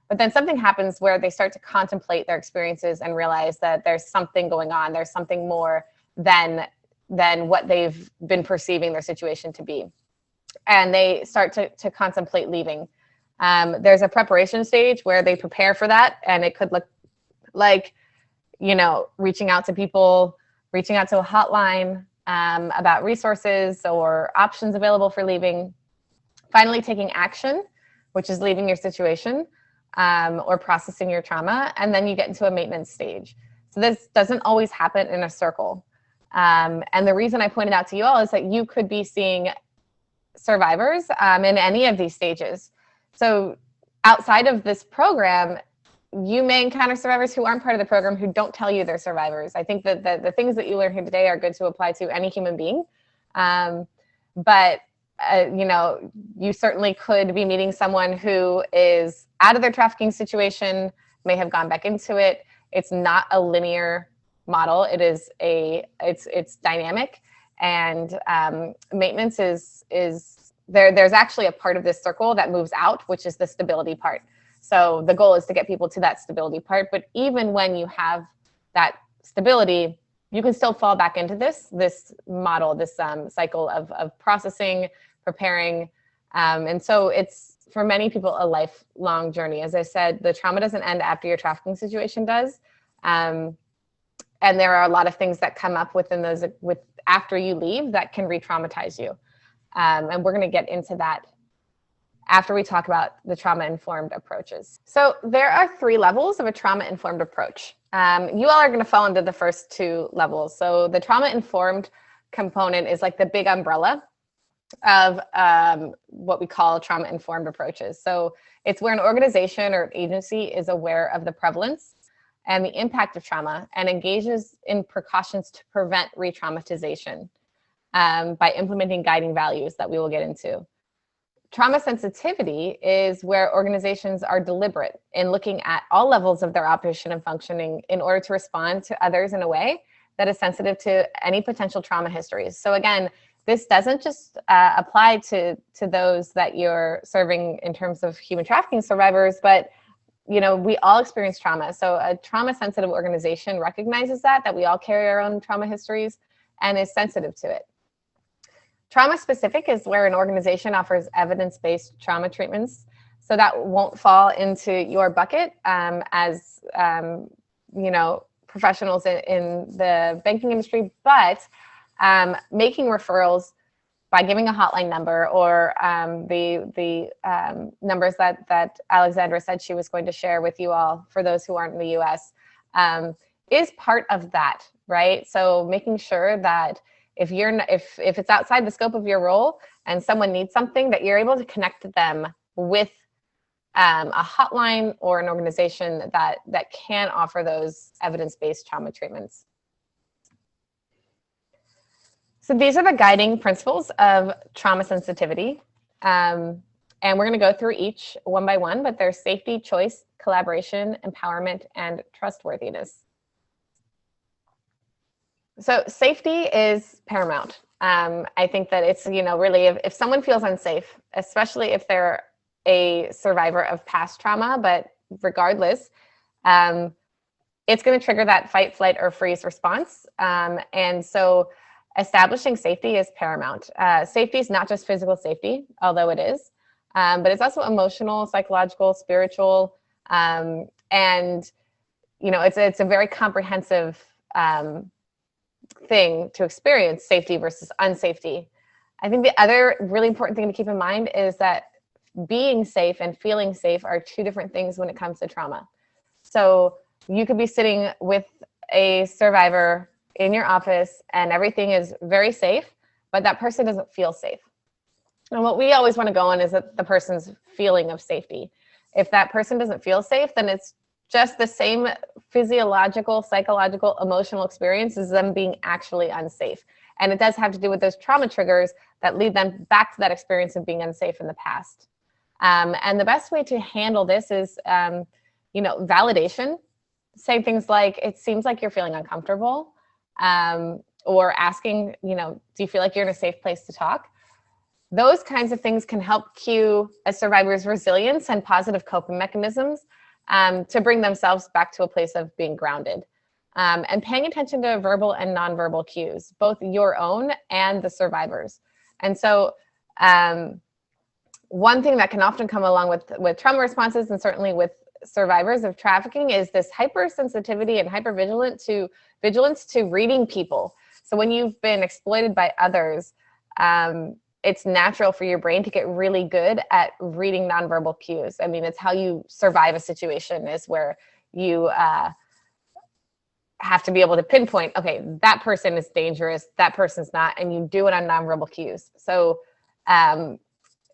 But then something happens where they start to contemplate their experiences and realize that there's something going on. There's something more than what they've been perceiving their situation to be. And they start to contemplate leaving. There's a preparation stage where they prepare for that. And it could look like, reaching out to people, reaching out to a hotline about resources or options available for leaving. Finally, taking action, which is leaving your situation or processing your trauma. And then you get into a maintenance stage. So this doesn't always happen in a circle. And the reason I pointed out to you all is that you could be seeing survivors in any of these stages. So outside of this program, you may encounter survivors who aren't part of the program who don't tell you they're survivors. I think that the things that you learn here today are good to apply to any human being. But you certainly could be meeting someone who is out of their trafficking situation, may have gone back into it. It's not a linear model. It is it's dynamic, and maintenance is there's actually a part of this circle that moves out, which is the stability part. So the goal is to get people to that stability part. But even when you have that stability, you can still fall back into this model, this cycle of processing, preparing. And so it's, for many people, a lifelong journey. As I said, the trauma doesn't end after your trafficking situation does. And there are a lot of things that come up within those after you leave that can re-traumatize you. And we're going to get into that after we talk about the trauma-informed approaches. So there are 3 levels of a trauma-informed approach. You all are going to fall into the first 2 levels. So the trauma-informed component is like the big umbrella of what we call trauma-informed approaches. So it's where an organization or an agency is aware of the prevalence and the impact of trauma and engages in precautions to prevent re-traumatization by implementing guiding values that we will get into. Trauma sensitivity is where organizations are deliberate in looking at all levels of their operation and functioning in order to respond to others in a way that is sensitive to any potential trauma histories. So again, this doesn't just apply to those that you're serving in terms of human trafficking survivors, but we all experience trauma. So a trauma-sensitive organization recognizes that we all carry our own trauma histories and is sensitive to it. Trauma-specific is where an organization offers evidence-based trauma treatments. So that won't fall into your bucket as professionals in the banking industry, but making referrals by giving a hotline number or the numbers that Alexandra said she was going to share with you all for those who aren't in the US is part of that, right? So making sure that if it's outside the scope of your role and someone needs something, that you're able to connect them with a hotline or an organization that can offer those evidence-based trauma treatments. So these are the guiding principles of trauma sensitivity. And we're going to go through each one by one, but there's safety, choice, collaboration, empowerment, and trustworthiness. So safety is paramount. I think that it's, really, if someone feels unsafe, especially if they're a survivor of past trauma, but regardless, it's going to trigger that fight, flight, or freeze response. And so establishing safety is paramount. Safety is not just physical safety, although it is, but it's also emotional, psychological, spiritual, and it's a very comprehensive thing to experience safety versus unsafety. I think the other really important thing to keep in mind is that being safe and feeling safe are 2 different things when it comes to trauma. So you could be sitting with a survivor in your office and everything is very safe, but that person doesn't feel safe. And what we always want to go on is that the person's feeling of safety. If that person doesn't feel safe, then it's just the same physiological, psychological, emotional experience as them being actually unsafe. And it does have to do with those trauma triggers that lead them back to that experience of being unsafe in the past. And the best way to handle this is, validation. Say things like, it seems like you're feeling uncomfortable, or asking, do you feel like you're in a safe place to talk? Those kinds of things can help cue a survivor's resilience and positive coping mechanisms to bring themselves back to a place of being grounded. And paying attention to verbal and nonverbal cues, both your own and the survivors. And so one thing that can often come along with trauma responses, and certainly with survivors of trafficking, is this hypersensitivity and vigilance to reading people. So when you've been exploited by others, it's natural for your brain to get really good at reading nonverbal cues. I mean, it's how you survive a situation, is where you have to be able to pinpoint, okay, that person is dangerous, that person's not, and you do it on nonverbal cues. So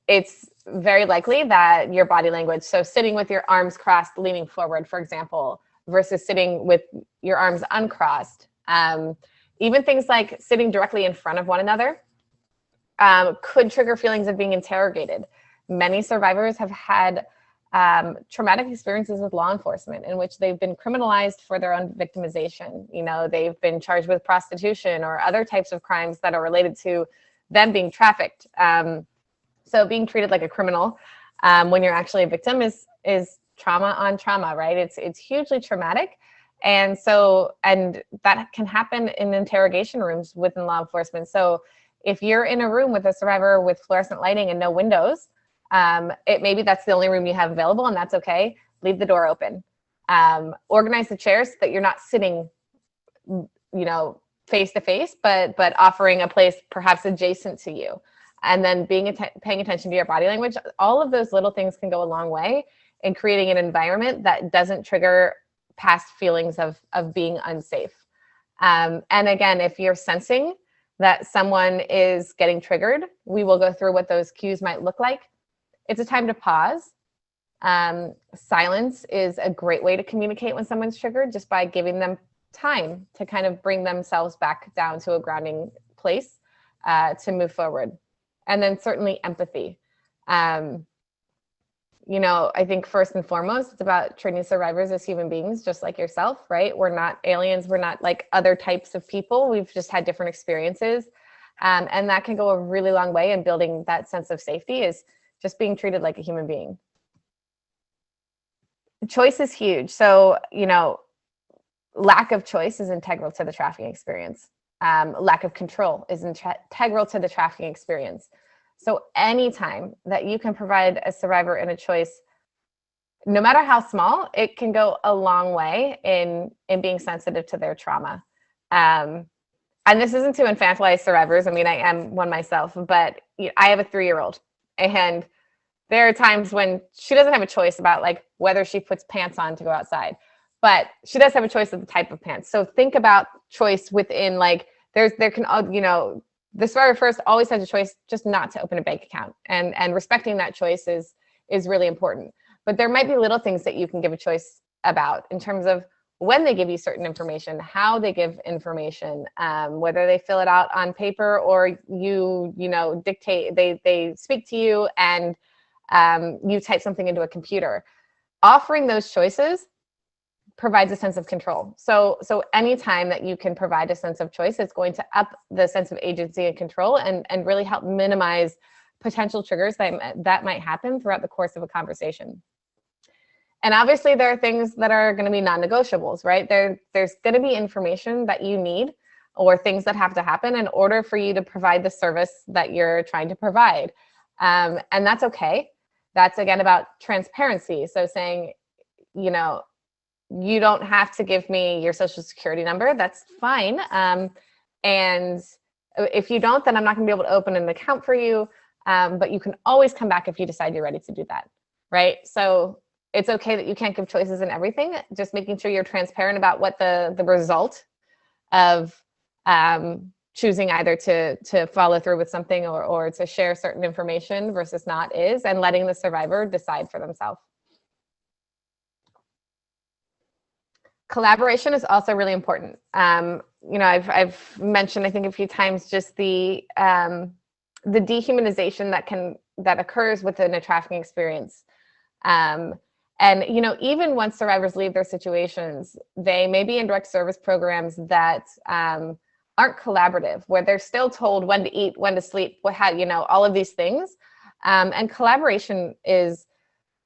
it's very likely that your body language, so sitting with your arms crossed, leaning forward, for example, versus sitting with your arms uncrossed, even things like sitting directly in front of one another, could trigger feelings of being interrogated. Many survivors have had traumatic experiences with law enforcement in which they've been criminalized for their own victimization. They've been charged with prostitution or other types of crimes that are related to them being trafficked. So being treated like a criminal when you're actually a victim is trauma on trauma, right? It's hugely traumatic. And that can happen in interrogation rooms within law enforcement. So if you're in a room with a survivor with fluorescent lighting and no windows, maybe that's the only room you have available, and that's okay. Leave the door open. Organize the chairs so that you're not sitting, face to face, but offering a place perhaps adjacent to you. And then paying attention to your body language. All of those little things can go a long way in creating an environment that doesn't trigger past feelings of being unsafe. And again, if you're sensing that someone is getting triggered, we will go through what those cues might look like. It's a time to pause. Silence is a great way to communicate when someone's triggered, just by giving them time to kind of bring themselves back down to a grounding place to move forward. And then certainly empathy. I think first and foremost, it's about treating survivors as human beings, just like yourself, right? We're not aliens. We're not like other types of people. We've just had different experiences. And that can go a really long way in building that sense of safety, is just being treated like a human being. Choice is huge. So, lack of choice is integral to the trafficking experience. Lack of control is integral to the trafficking experience. So anytime that you can provide a survivor in a choice, no matter how small, it can go a long way in being sensitive to their trauma. And this isn't to infantilize survivors. I mean, I am one myself, but I have a 3-year-old, and there are times when she doesn't have a choice about like whether she puts pants on to go outside, but she does have a choice of the type of pants. So think about choice within, like, the survivor first always has a choice just not to open a bank account, and respecting that choice is really important. But there might be little things that you can give a choice about in terms of when they give you certain information, how they give information, whether they fill it out on paper or you dictate, they speak to you and you type something into a computer. Offering those choices provides a sense of control. So anytime that you can provide a sense of choice, it's going to up the sense of agency and control, and really help minimize potential triggers that might happen throughout the course of a conversation. And obviously there are things that are going to be non-negotiables, right? There's going to be information that you need, or things that have to happen in order for you to provide the service that you're trying to provide. And that's okay. That's again about transparency. So saying, you don't have to give me your social security number. That's fine. And if you don't, then I'm not going to be able to open an account for you. But you can always come back if you decide you're ready to do that, right? So it's okay that you can't give choices in everything. Just making sure you're transparent about what the result of choosing either to follow through with something or to share certain information versus not is, and letting the survivor decide for themselves. Collaboration is also really important. I've mentioned, I think, a few times, just the dehumanization that can that occurs within a trafficking experience. And, you know, even once survivors leave their situations, they may be in direct service programs that aren't collaborative, where they're still told when to eat, when to sleep, what, how, you know, all of these things. And collaboration is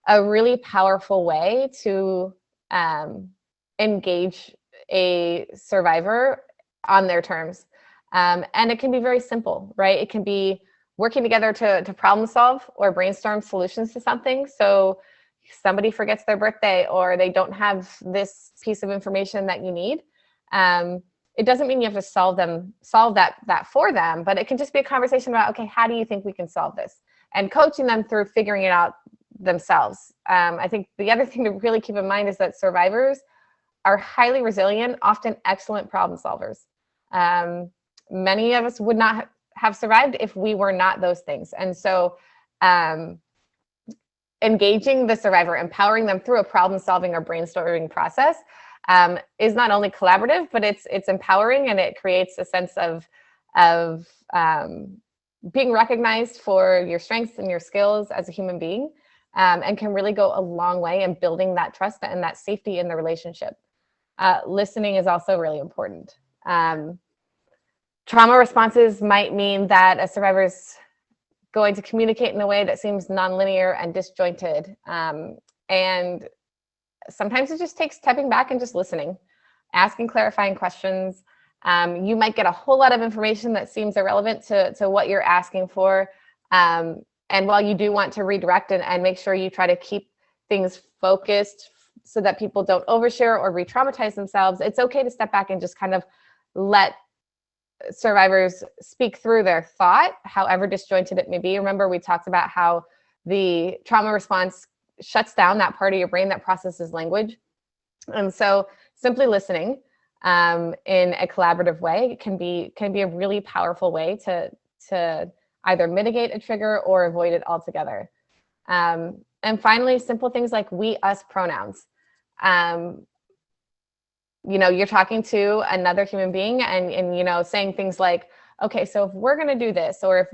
a really powerful way to engage a survivor on their terms. And it can be very simple, right? It can be working together to problem solve or brainstorm solutions to something. So somebody forgets their birthday or they don't have this piece of information that you need. It doesn't mean you have to solve that for them, but it can just be a conversation about, okay, how do you think we can solve this? And coaching them through figuring it out themselves. I think the other thing to really keep in mind is that survivors are highly resilient, often excellent problem solvers. Many of us would not have survived if we were not those things. And so engaging the survivor, empowering them through a problem solving or brainstorming process is not only collaborative, but it's empowering, and it creates a sense of being recognized for your strengths and your skills as a human being, and can really go a long way in building that trust and that safety in the relationship. Listening is also really important. Trauma responses might mean that a survivor's going to communicate in a way that seems nonlinear and disjointed. And sometimes it just takes stepping back and just listening, asking clarifying questions. You might get a whole lot of information that seems irrelevant to what you're asking for. And while you do want to redirect and make sure you try to keep things focused so that people don't overshare or re-traumatize themselves, it's okay to step back and just kind of let survivors speak through their thought, however disjointed it may be. Remember, we talked about how the trauma response shuts down that part of your brain that processes language. And so simply listening in a collaborative way can be a really powerful way to either mitigate a trigger or avoid it altogether. And finally, simple things like we, us pronouns. You know, you're talking to another human being and you know, saying things like, okay, so if we're going to do this, or if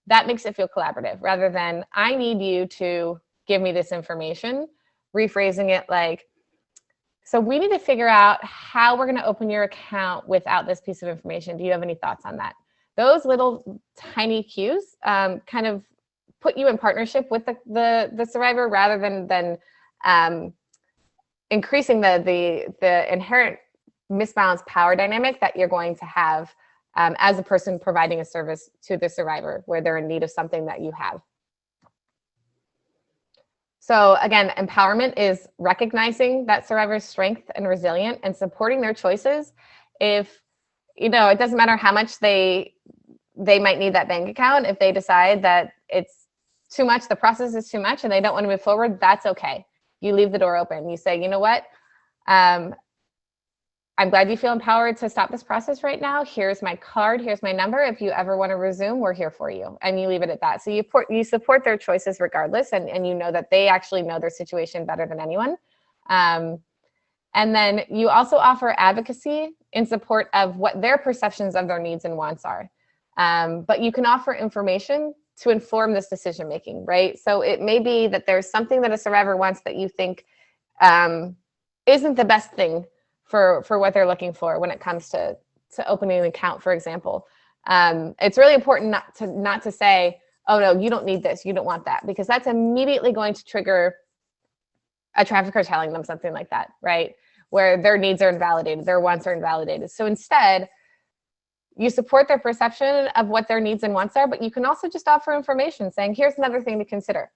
that makes it feel collaborative rather than I need you to give me this information, rephrasing it like, so we need to figure out how we're going to open your account without this piece of information. Do you have any thoughts on that? Those little tiny cues kind of put you in partnership with the survivor rather than increasing the inherent misbalanced power dynamic that you're going to have as a person providing a service to the survivor where they're in need of something that you have. So again, empowerment is recognizing that survivor's strength and resilient and supporting their choices. If, you know, it doesn't matter how much they might need that bank account, if they decide that it's too much, the process is too much and they don't want to move forward, that's okay. You leave the door open. You say, you know what? I'm glad you feel empowered to stop this process right now. Here's my card. Here's my number. If you ever want to resume, we're here for you. And you leave it at that. So you support their choices regardless. And you know that they actually know their situation better than anyone. And then you also offer advocacy in support of what their perceptions of their needs and wants are. But you can offer information to inform this decision making, right? So it may be that there's something that a survivor wants that you think isn't the best thing for what they're looking for when it comes to opening an account, for example. It's really important not to say, oh no, you don't need this, you don't want that, because that's immediately going to trigger a trafficker telling them something like that, right? Where their needs are invalidated, their wants are invalidated. So instead, you support their perception of what their needs and wants are, but you can also just offer information saying, here's another thing to consider.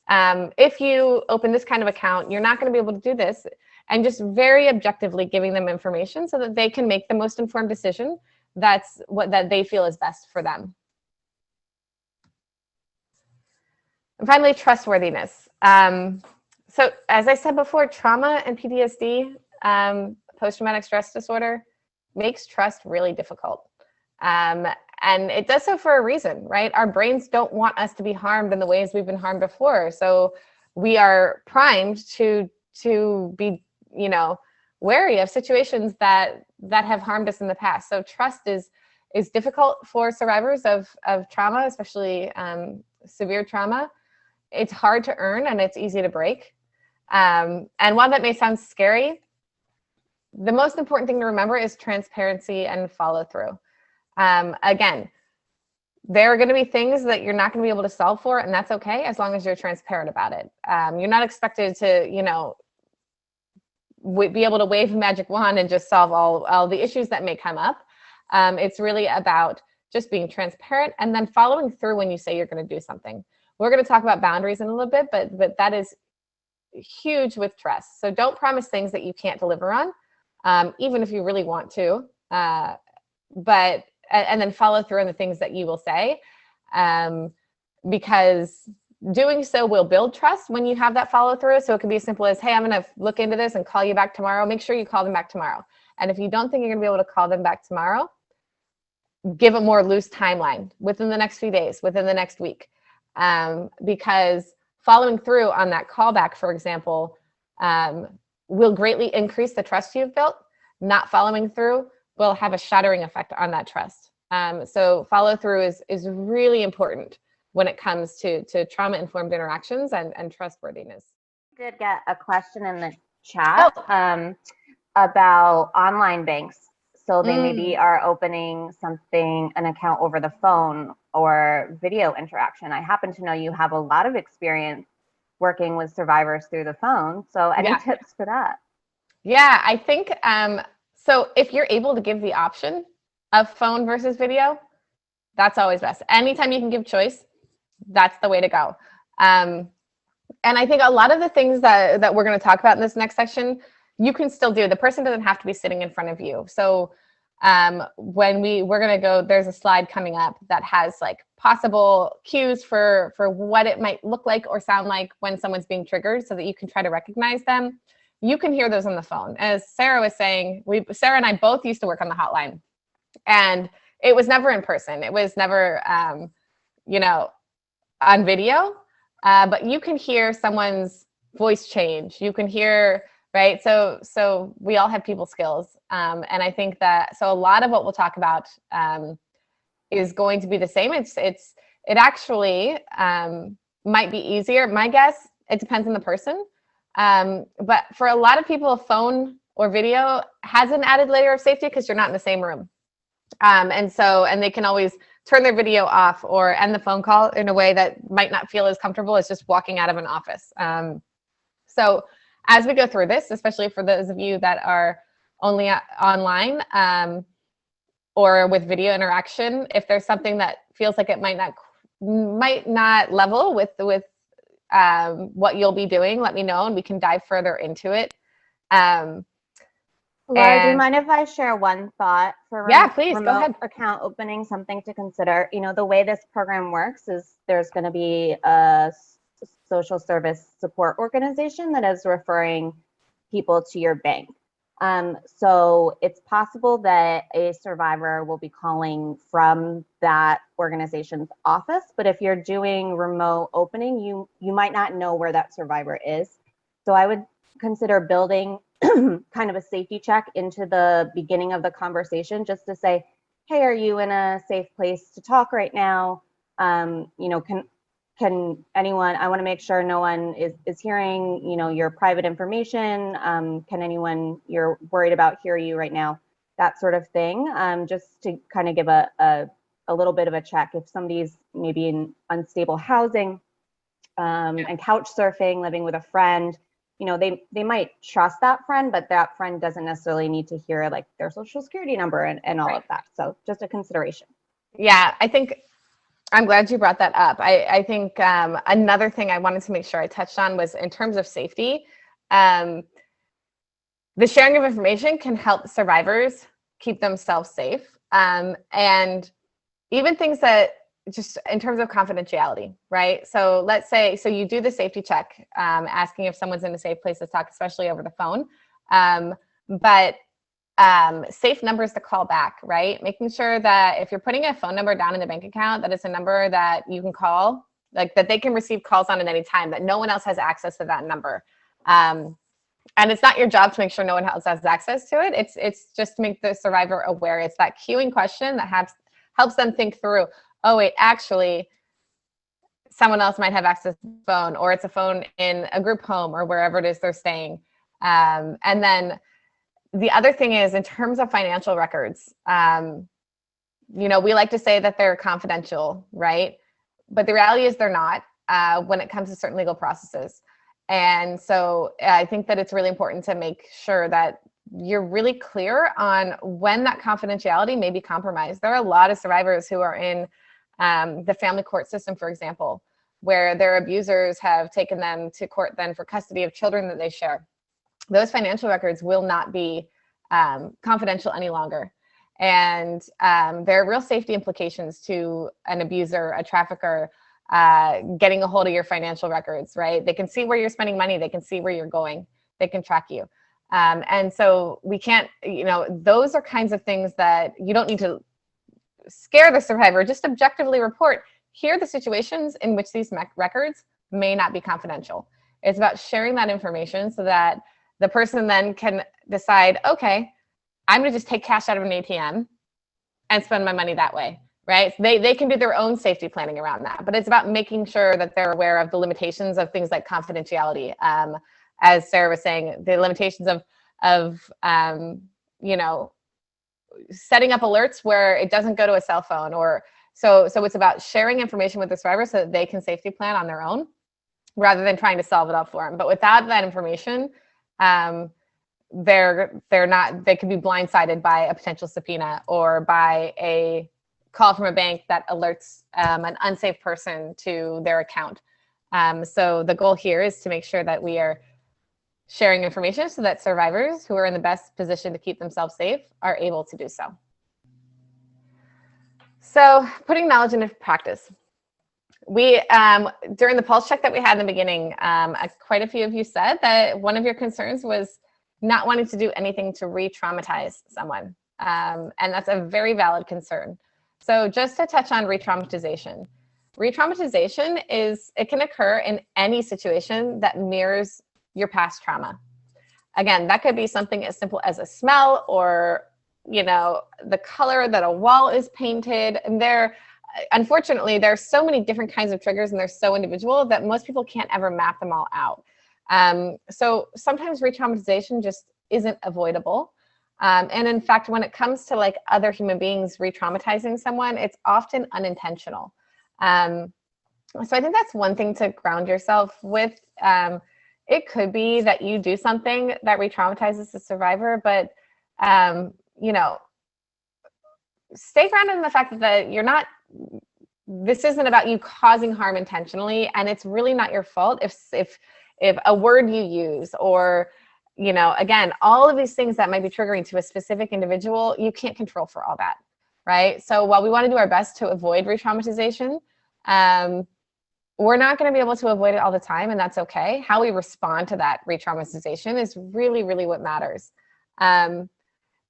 If you open this kind of account, you're not going to be able to do this. And just very objectively giving them information so that they can make the most informed decision that they feel is best for them. And finally, trustworthiness. So as I said before, trauma and PTSD, post-traumatic stress disorder, makes trust really difficult. And it does so for a reason, right? Our brains don't want us to be harmed in the ways we've been harmed before. So we are primed to be, you know, wary of situations that have harmed us in the past. So trust is difficult for survivors of trauma, especially severe trauma, it's hard to earn and it's easy to break. And while that may sound scary, the most important thing to remember is transparency and follow through. Again, there are going to be things that you're not going to be able to solve for, and that's okay as long as you're transparent about it. You're not expected to, be able to wave a magic wand and just solve all the issues that may come up. It's really about just being transparent and then following through when you say you're going to do something. We're going to talk about boundaries in a little bit, but that is huge with trust. So don't promise things that you can't deliver on, even if you really want to. And then follow through on the things that you will say, because doing so will build trust when you have that follow through. So it can be as simple as, hey, I'm going to look into this and call you back tomorrow. Make sure you call them back tomorrow. And if you don't think you're going to be able to call them back tomorrow, give a more loose timeline within the next few days, within the next week, because following through on that callback, for example, will greatly increase the trust you've built. Not following through will have a shattering effect on that trust. So follow through is really important when it comes to trauma-informed interactions and trustworthiness. I did get a question in the chat about online banks. So they maybe are opening an account over the phone or video interaction. I happen to know you have a lot of experience working with survivors through the phone. So any tips for that? Yeah, I think, so if you're able to give the option of phone versus video, that's always best. Anytime you can give choice, that's the way to go. And I think a lot of the things that we're going to talk about in this next section, you can still do. The person doesn't have to be sitting in front of you. So when we're going to go, there's a slide coming up that has like possible cues for what it might look like or sound like when someone's being triggered so that you can try to recognize them. You can hear those on the phone. As Sarah was saying, Sarah and I both used to work on the hotline, and it was never in person. It was never, on video, but you can hear someone's voice change. You can hear, right? So we all have people skills. And I think so a lot of what we'll talk about is going to be the same. It actually might be easier. My guess, it depends on the person. But for a lot of people, a phone or video has an added layer of safety because you're not in the same room. And they can always turn their video off or end the phone call in a way that might not feel as comfortable as just walking out of an office. So as we go through this, especially for those of you that are only online or with video interaction, if there's something that feels like it might not level with what you'll be doing, let me know and we can dive further into it. Laura, do you mind if I share one thought for please, go ahead. Account opening, something to consider? The way this program works is there's going to be a social service support organization that is referring people to your bank. So it's possible that a survivor will be calling from that organization's office, but if you're doing remote opening, you might not know where that survivor is. So I would consider building kind of a safety check into the beginning of the conversation, just to say, hey, are you in a safe place to talk right now? Can anyone, I want to make sure no one is hearing, your private information. Can anyone you're worried about hear you right now? That sort of thing, just to kind of give a little bit of a check. If somebody's maybe in unstable housing and couch surfing, living with a friend, they might trust that friend, but that friend doesn't necessarily need to hear like their social security number and all of that. So just a consideration. Yeah, I think I'm glad you brought that up. I think another thing I wanted to make sure I touched on was in terms of safety, the sharing of information can help survivors keep themselves safe. And even things that just in terms of confidentiality, right? So let's say, you do the safety check, asking if someone's in a safe place to talk, especially over the phone. But safe numbers to call back, right? Making sure that if you're putting a phone number down in the bank account, that it's a number that you can call, like that they can receive calls on at any time, that no one else has access to that number. And it's not your job to make sure no one else has access to it. It's just to make the survivor aware. It's that cueing question that helps them think through, oh wait, actually, someone else might have access to the phone, or it's a phone in a group home or wherever it is they're staying. And then the other thing is, in terms of financial records, we like to say that they're confidential, right? But the reality is they're not when it comes to certain legal processes. And so I think that it's really important to make sure that you're really clear on when that confidentiality may be compromised. There are a lot of survivors who are in the family court system, for example, where their abusers have taken them to court then for custody of children that they share. Those financial records will not be confidential any longer. And there are real safety implications to an abuser, a trafficker, getting a hold of your financial records, right? They can see where you're spending money. They can see where you're going. They can track you. And so we can't, those are kinds of things that you don't need to scare the survivor, just objectively report. Here are the situations in which these records may not be confidential. It's about sharing that information so that the person then can decide, okay, I'm going to just take cash out of an ATM and spend my money that way, right? They can do their own safety planning around that, but it's about making sure that they're aware of the limitations of things like confidentiality. As Sarah was saying, the limitations of setting up alerts where it doesn't go to a cell phone, or so it's about sharing information with the survivor so that they can safety plan on their own rather than trying to solve it all for them. But without that information, they could be blindsided by a potential subpoena or by a call from a bank that alerts an unsafe person to their account. So the goal here is to make sure that we are sharing information so that survivors who are in the best position to keep themselves safe are able to do so. So putting knowledge into practice. We, during the pulse check that we had in the beginning, quite a few of you said that one of your concerns was not wanting to do anything to re-traumatize someone. And that's a very valid concern. So just to touch on re-traumatization. Re-traumatization it can occur in any situation that mirrors your past trauma. Again, that could be something as simple as a smell, or the color that a wall is painted. And unfortunately, there's so many different kinds of triggers, and they're so individual that most people can't ever map them all out. So sometimes re-traumatization just isn't avoidable. And in fact, when it comes to like other human beings re-traumatizing someone, it's often unintentional. So I think that's one thing to ground yourself with. It could be that you do something that re-traumatizes the survivor, but stay grounded in the fact that this isn't about you causing harm intentionally, and it's really not your fault if a word you use, or again, all of these things that might be triggering to a specific individual, you can't control for all that, right? So while we want to do our best to avoid re-traumatization, we're not going to be able to avoid it all the time, and that's okay. How we respond to that re-traumatization is really, really what matters. And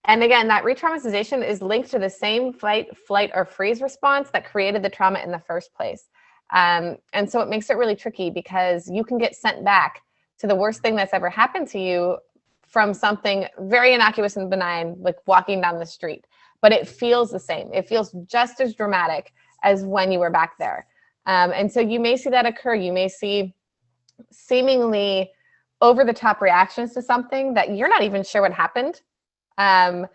again, that re-traumatization is linked to the same fight, flight, or freeze response that created the trauma in the first place. And so it makes it really tricky, because you can get sent back to the worst thing that's ever happened to you from something very innocuous and benign, like walking down the street. But it feels the same. It feels just as dramatic as when you were back there. And so you may see that occur. You may see seemingly over-the-top reactions to something that you're not even sure what happened. And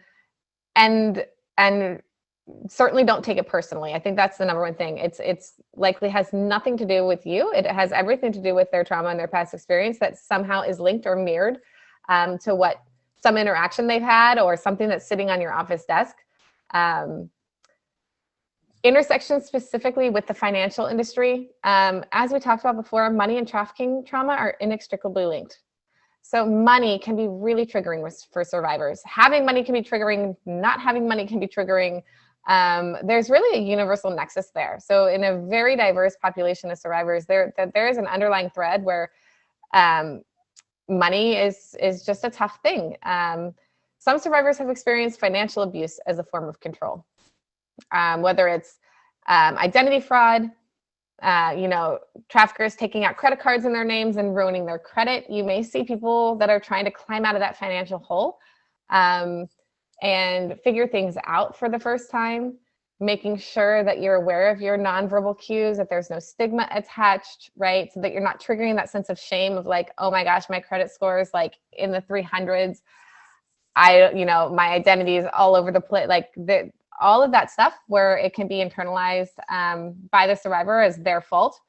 certainly don't take it personally. I think that's the number one thing. It's likely has nothing to do with you. It has everything to do with their trauma and their past experience that somehow is linked or mirrored to some interaction they've had, or something that's sitting on your office desk. Intersections specifically with the financial industry. As we talked about before, money and trafficking trauma are inextricably linked. So money can be really triggering for survivors. Having money can be triggering, not having money can be triggering. There's really a universal nexus there. So in a very diverse population of survivors, there is an underlying thread where money is just a tough thing. Some survivors have experienced financial abuse as a form of control. Whether it's identity fraud, traffickers taking out credit cards in their names and ruining their credit. You may see people that are trying to climb out of that financial hole and figure things out for the first time. making sure that you're aware of your nonverbal cues, that there's no stigma attached, right? So that you're not triggering that sense of shame of like, oh my gosh, my credit score is like in the 300s. My identity is all over the place. Like all of that stuff where it can be internalized by the survivor as their fault.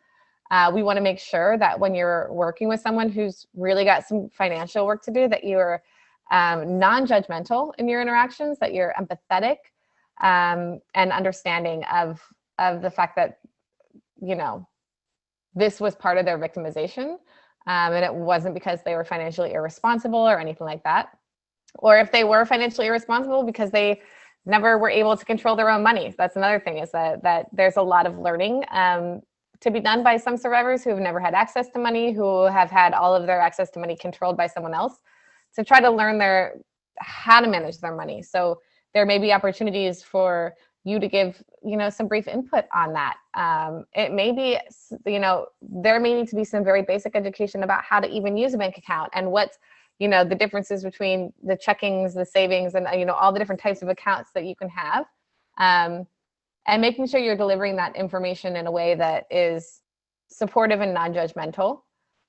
We want to make sure that when you're working with someone who's really got some financial work to do, that you're non-judgmental in your interactions, that you're empathetic and understanding of the fact that, this was part of their victimization, and it wasn't because they were financially irresponsible or anything like that. Or if they were financially irresponsible because they never were able to control their own money. That's another thing, is that there's a lot of learning to be done by some survivors who have never had access to money, who have had all of their access to money controlled by someone else, to try to learn how to manage their money. So there may be opportunities for you to give, some brief input on that. It may be, there may need to be some very basic education about how to even use a bank account and what, the differences between the checkings, the savings, and, all the different types of accounts that you can have. And making sure you're delivering that information in a way that is supportive and non-judgmental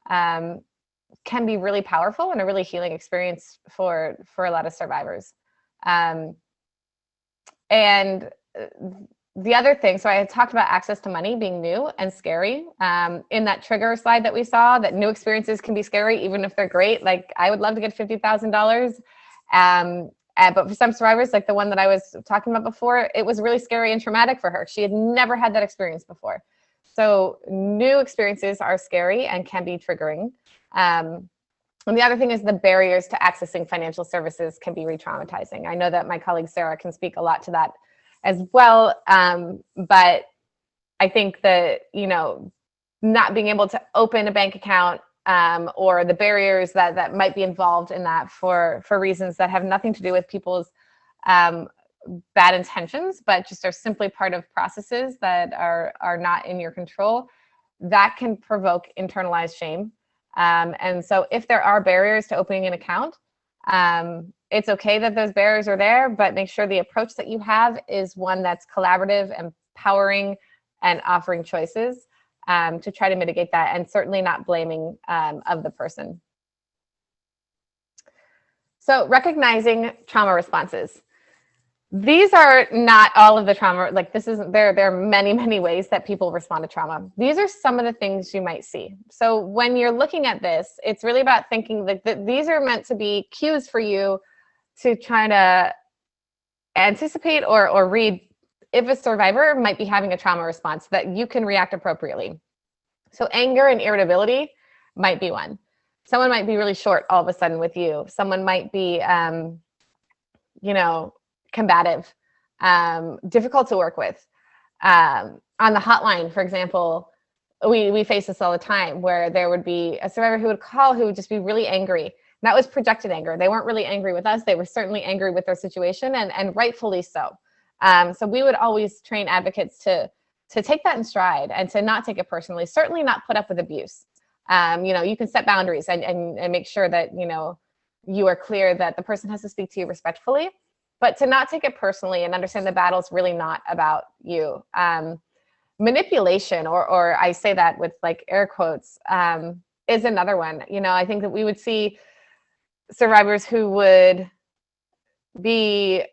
can be really powerful and a really healing experience for a lot of survivors. And the other thing, so I had talked about access to money being new and scary. In that trigger slide that we saw, that new experiences can be scary, even if they're great. Like, I would love to get $50,000. But for some survivors, like the one that I was talking about before, it was really scary and traumatic for her. She had never had that experience before. So new experiences are scary and can be triggering. And the other thing is the barriers to accessing financial services can be re-traumatizing. I know that my colleague Sarah can speak a lot to that as well. But I think that, not being able to open a bank account or the barriers that might be involved in that for reasons that have nothing to do with people's bad intentions, but just are simply part of processes that are not in your control, that can provoke internalized shame. And so if there are barriers to opening an account, it's okay that those barriers are there, but make sure the approach that you have is one that's collaborative, empowering, and offering choices to try to mitigate that, and certainly not blaming of the person. So recognizing trauma responses. These are not all of the trauma, like this isn't, there are many, many ways that people respond to trauma. These are some of the things you might see. So when you're looking at this, it's really about thinking that these are meant to be cues for you to try to anticipate or read if a survivor might be having a trauma response, that you can react appropriately. So anger and irritability might be one. Someone might be really short all of a sudden with you. Someone might be, combative, difficult to work with. On the hotline, for example, we face this all the time, where there would be a survivor who would call who would just be really angry. And that was projected anger. They weren't really angry with us. They were certainly angry with their situation, and rightfully so. So we would always train advocates to take that in stride and to not take it personally, certainly not put up with abuse. You can set boundaries and make sure that, you are clear that the person has to speak to you respectfully, but to not take it personally and understand the battle's really not about you. Manipulation, or I say that with like air quotes, is another one. I think that we would see survivors who would be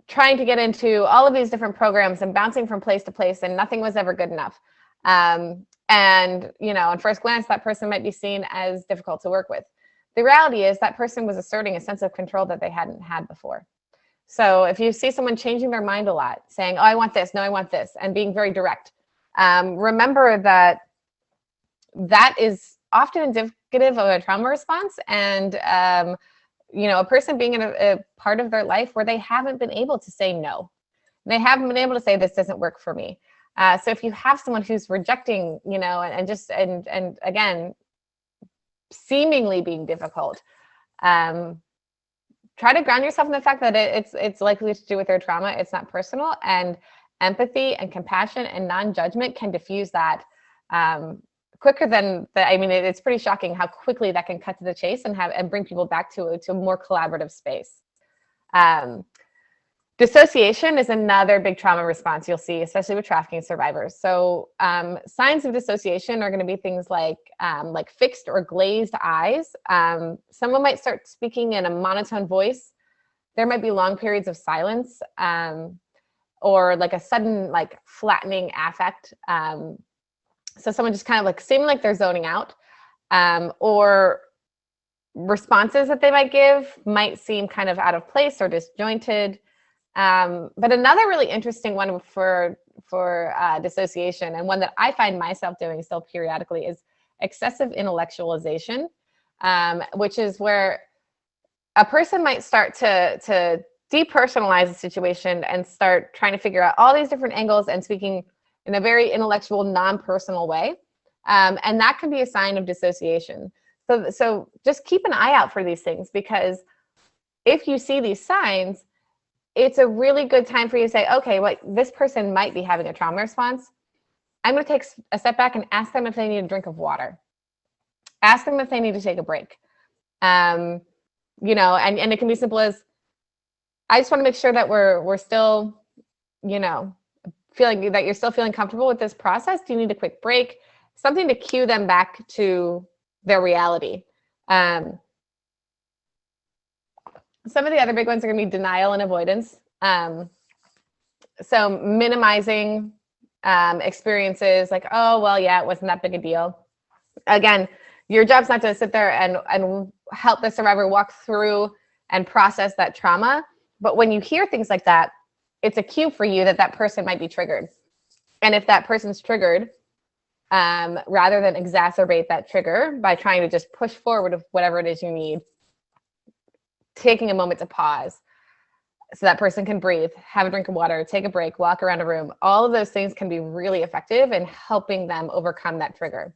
trying to get into all of these different programs and bouncing from place to place, and nothing was ever good enough. And, on first glance, that person might be seen as difficult to work with. The reality is that person was asserting a sense of control that they hadn't had before. So if you see someone changing their mind a lot, saying, oh, I want this, no, I want this, and being very direct, remember that is often indicative of a trauma response, and a person being in a part of their life where they haven't been able to say no. They haven't been able to say, this doesn't work for me. So if you have someone who's rejecting, and again, seemingly being difficult, try to ground yourself in the fact that it's likely to do with their trauma. It's not personal, and empathy and compassion and non-judgment can diffuse that quicker than it's pretty shocking how quickly that can cut to the chase and bring people back to a more collaborative space. Dissociation is another big trauma response you'll see, especially with trafficking survivors. So signs of dissociation are going to be things like fixed or glazed eyes. Someone might start speaking in a monotone voice. There might be long periods of silence, or like a sudden like flattening affect. So someone just kind of like seeming like they're zoning out, or responses that they might give might seem kind of out of place or disjointed. But another really interesting one for dissociation, and one that I find myself doing still periodically, is excessive intellectualization, which is where a person might start to depersonalize the situation and start trying to figure out all these different angles and speaking in a very intellectual, non-personal way. And that can be a sign of dissociation. So just keep an eye out for these things, because if you see these signs, it's a really good time for you to say, okay, well, this person might be having a trauma response. I'm going to take a step back and ask them if they need a drink of water. Ask them if they need to take a break. And it can be simple as, I just want to make sure that we're still, feeling that you're still feeling comfortable with this process. Do you need a quick break? Something to cue them back to their reality. Some of the other big ones are going to be denial and avoidance. So minimizing experiences like, oh, well, yeah, it wasn't that big a deal. Again, your job's not to sit there and help the survivor walk through and process that trauma. But when you hear things like that, it's a cue for you that that person might be triggered. And if that person's triggered, rather than exacerbate that trigger by trying to just push forward with whatever it is you need, taking a moment to pause so that person can breathe, have a drink of water, take a break, walk around a room. All of those things can be really effective in helping them overcome that trigger.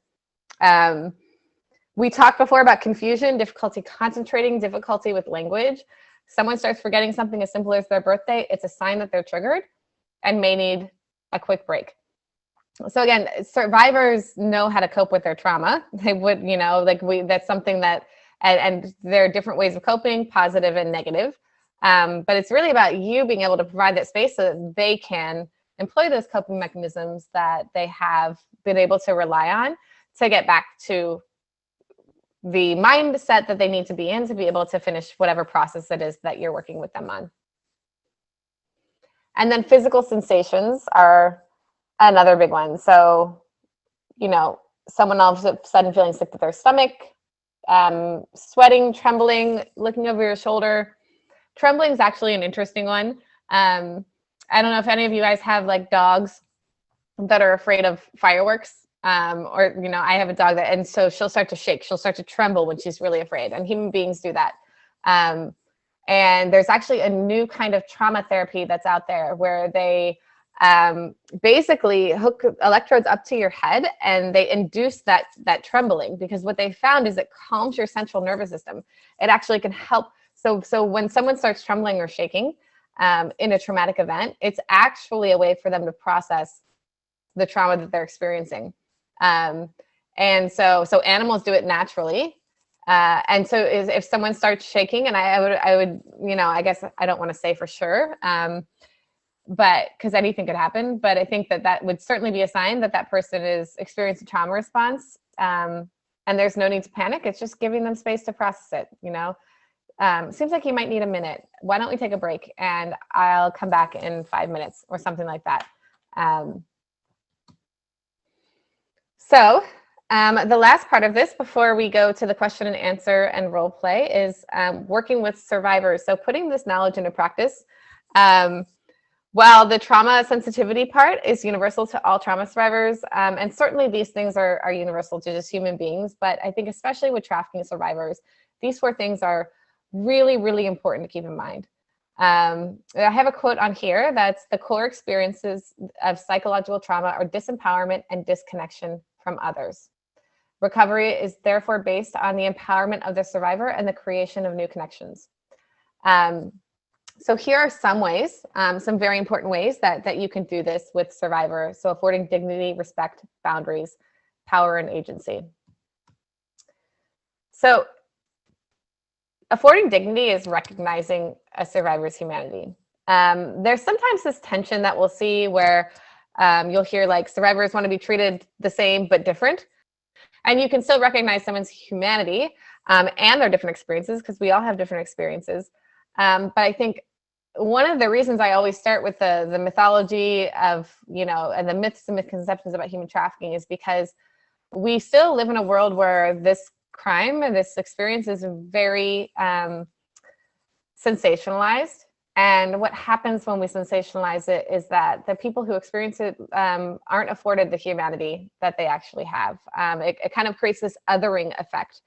We talked before about confusion, difficulty concentrating, difficulty with language. Someone starts forgetting something as simple as their birthday, it's a sign that they're triggered and may need a quick break. So again, survivors know how to cope with their trauma. They would, that's something that, and there are different ways of coping, positive and negative. But it's really about you being able to provide that space so that they can employ those coping mechanisms that they have been able to rely on to get back to the mindset that they need to be in to be able to finish whatever process it is that you're working with them on. And then physical sensations are another big one. So, someone all of a sudden feeling sick to their stomach, sweating, trembling, looking over your shoulder. Trembling is actually an interesting one. I don't know if any of you guys have like dogs that are afraid of fireworks. Or, I have a dog that, and so she'll start to shake. She'll start to tremble when she's really afraid. And human beings do that. And there's actually a new kind of trauma therapy that's out there where they basically hook electrodes up to your head and they induce that trembling, because what they found is it calms your central nervous system. It actually can help. So when someone starts trembling or shaking in a traumatic event, it's actually a way for them to process the trauma that they're experiencing. And so animals do it naturally. And so if someone starts shaking, and I would, I guess I don't want to say for sure, but because anything could happen, but I think that would certainly be a sign that that person is experiencing a trauma response. And there's no need to panic. It's just giving them space to process it. Seems like you might need a minute. Why don't we take a break and I'll come back in 5 minutes or something like that. So the last part of this before we go to the question and answer and role play is working with survivors. So putting this knowledge into practice. While the trauma sensitivity part is universal to all trauma survivors, and certainly these things are universal to just human beings, but I think especially with trafficking survivors, these 4 things are really, really important to keep in mind. I have a quote on here that's the core experiences of psychological trauma are disempowerment and disconnection from others. Recovery is therefore based on the empowerment of the survivor and the creation of new connections. So here are some ways, some very important ways that you can do this with survivors. So affording dignity, respect, boundaries, power, and agency. So affording dignity is recognizing a survivor's humanity. There's sometimes this tension that we'll see where you'll hear like survivors want to be treated the same but different. And you can still recognize someone's humanity and their different experiences, because we all have different experiences. But I think one of the reasons I always start with the mythology of, and the myths and misconceptions about human trafficking is because we still live in a world where this crime and this experience is very sensationalized. And what happens when we sensationalize it is that the people who experience it aren't afforded the humanity that they actually have. It kind of creates this othering effect.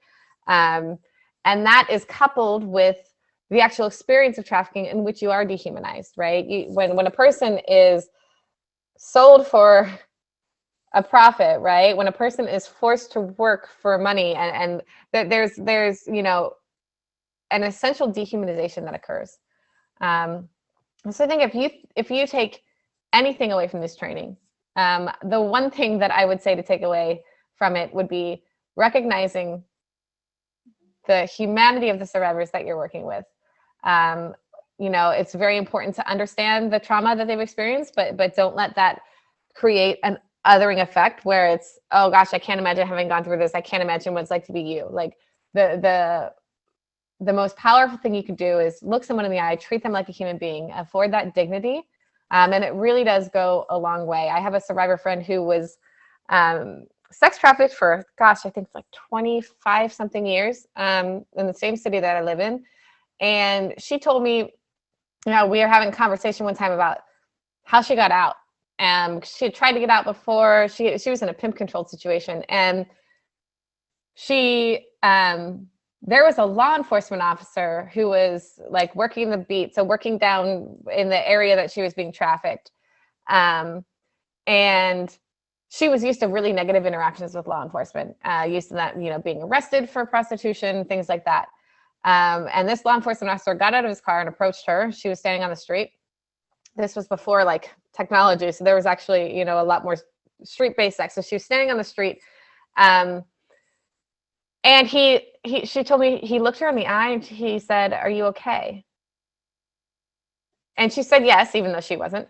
And that is coupled with the actual experience of trafficking, in which you are dehumanized, right? When a person is sold for a profit, right? When a person is forced to work for money, and there's an essential dehumanization that occurs. So I think if you take anything away from this training, the one thing that I would say to take away from it would be recognizing the humanity of the survivors that you're working with. It's very important to understand the trauma that they've experienced, but don't let that create an othering effect where it's, oh gosh, I can't imagine having gone through this. I can't imagine what it's like to be you. Like the most powerful thing you can do is look someone in the eye, treat them like a human being, afford that dignity. And it really does go a long way. I have a survivor friend who was sex trafficked for, gosh, I think it's like 25 something years in the same city that I live in. And she told me, we were having a conversation one time about how she got out. She had tried to get out before. She was in a pimp controlled situation. And there was a law enforcement officer who was like working the beat, so working down in the area that she was being trafficked. And she was used to really negative interactions with law enforcement, used to that, being arrested for prostitution, things like that. And this law enforcement officer got out of his car and approached her. She was standing on the street. This was before like technology, so there was actually, a lot more street-based sex. So she was standing on the street. And she told me he looked her in the eye and he said, "Are you okay?" And she said yes, even though she wasn't.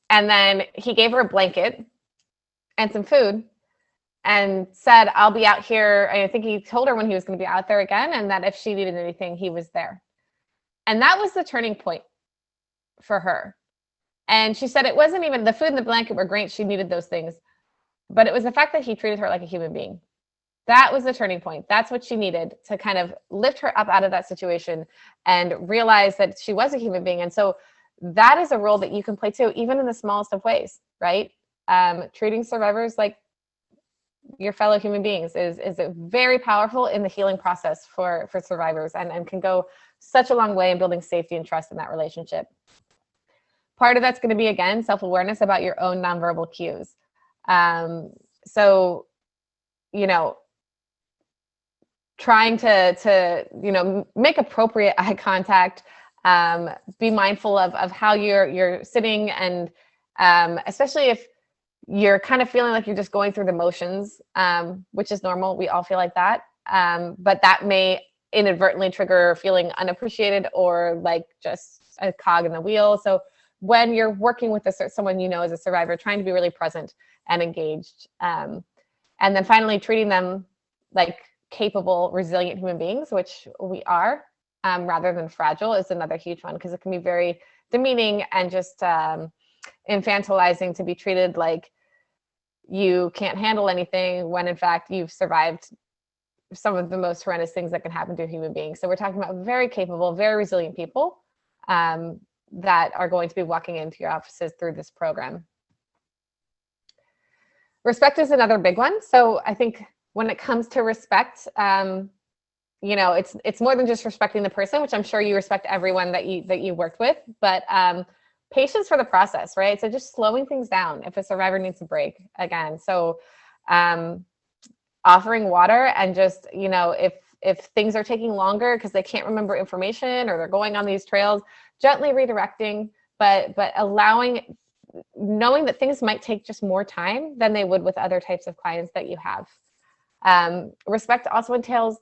And then he gave her a blanket and some food and said, "I'll be out here." And I think he told her when he was going to be out there again, and that if she needed anything, he was there. And that was the turning point for her. And she said it wasn't even the food and the blanket were great. She needed those things. But it was the fact that he treated her like a human being. That was the turning point. That's what she needed to kind of lift her up out of that situation and realize that she was a human being. And so that is a role that you can play too, even in the smallest of ways, right? Treating survivors like your fellow human beings is very powerful in the healing process for survivors, and can go such a long way in building safety and trust in that relationship. Part of that's going to be, again, self-awareness about your own nonverbal cues. So, trying to make appropriate eye contact, be mindful of how you're sitting, and especially if you're kind of feeling like you're just going through the motions, which is normal. We all feel like that. But that may inadvertently trigger feeling unappreciated or like just a cog in the wheel. So when you're working with someone as a survivor, trying to be really present and engaged. And then finally treating them like capable, resilient human beings, which we are, rather than fragile, is another huge one, because it can be very demeaning and just infantilizing to be treated like you can't handle anything, when in fact you've survived some of the most horrendous things that can happen to a human being. So we're talking about very capable, very resilient people that are going to be walking into your offices through this program. Respect is another big one. So I think when it comes to respect, it's more than just respecting the person, which I'm sure you respect everyone that you worked with, but patience for the process, right? So just slowing things down if a survivor needs a break, again. So offering water, and just, if things are taking longer because they can't remember information or they're going on these trails, gently redirecting, but knowing that things might take just more time than they would with other types of clients that you have. Respect also entails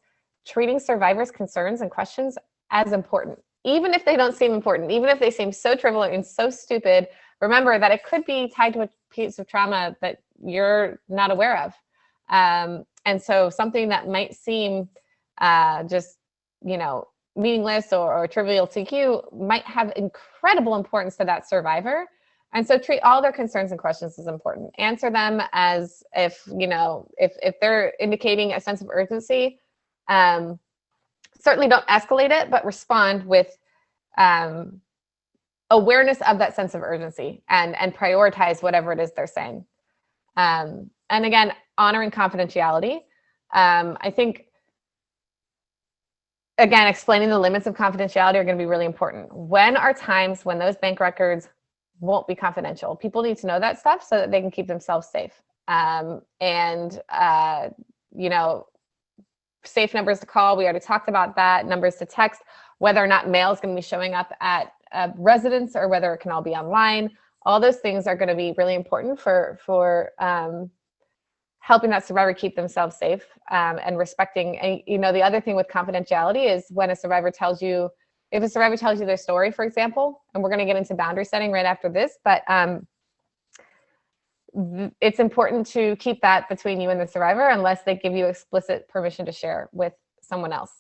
treating survivors' concerns and questions as important, even if they don't seem important, even if they seem so trivial and so stupid, remember that it could be tied to a piece of trauma that you're not aware of. And so something that might seem just, meaningless or trivial to you might have incredible importance to that survivor. And so treat all their concerns and questions as important. Answer them as if they're indicating a sense of urgency. Certainly don't escalate it, but respond with awareness of that sense of urgency and prioritize whatever it is they're saying. And again, honoring confidentiality. I think, again, explaining the limits of confidentiality are going to be really important. When are times when those bank records won't be confidential? People need to know that stuff so that they can keep themselves safe. Safe numbers to call. We already talked about that. Numbers to text, whether or not mail is going to be showing up at a residence or whether it can all be online. All those things are going to be really important for helping that survivor keep themselves safe and respecting. And, the other thing with confidentiality is when a survivor tells you, if a survivor tells you their story, for example, and we're going to get into boundary setting right after this, but it's important to keep that between you and the survivor unless they give you explicit permission to share with someone else.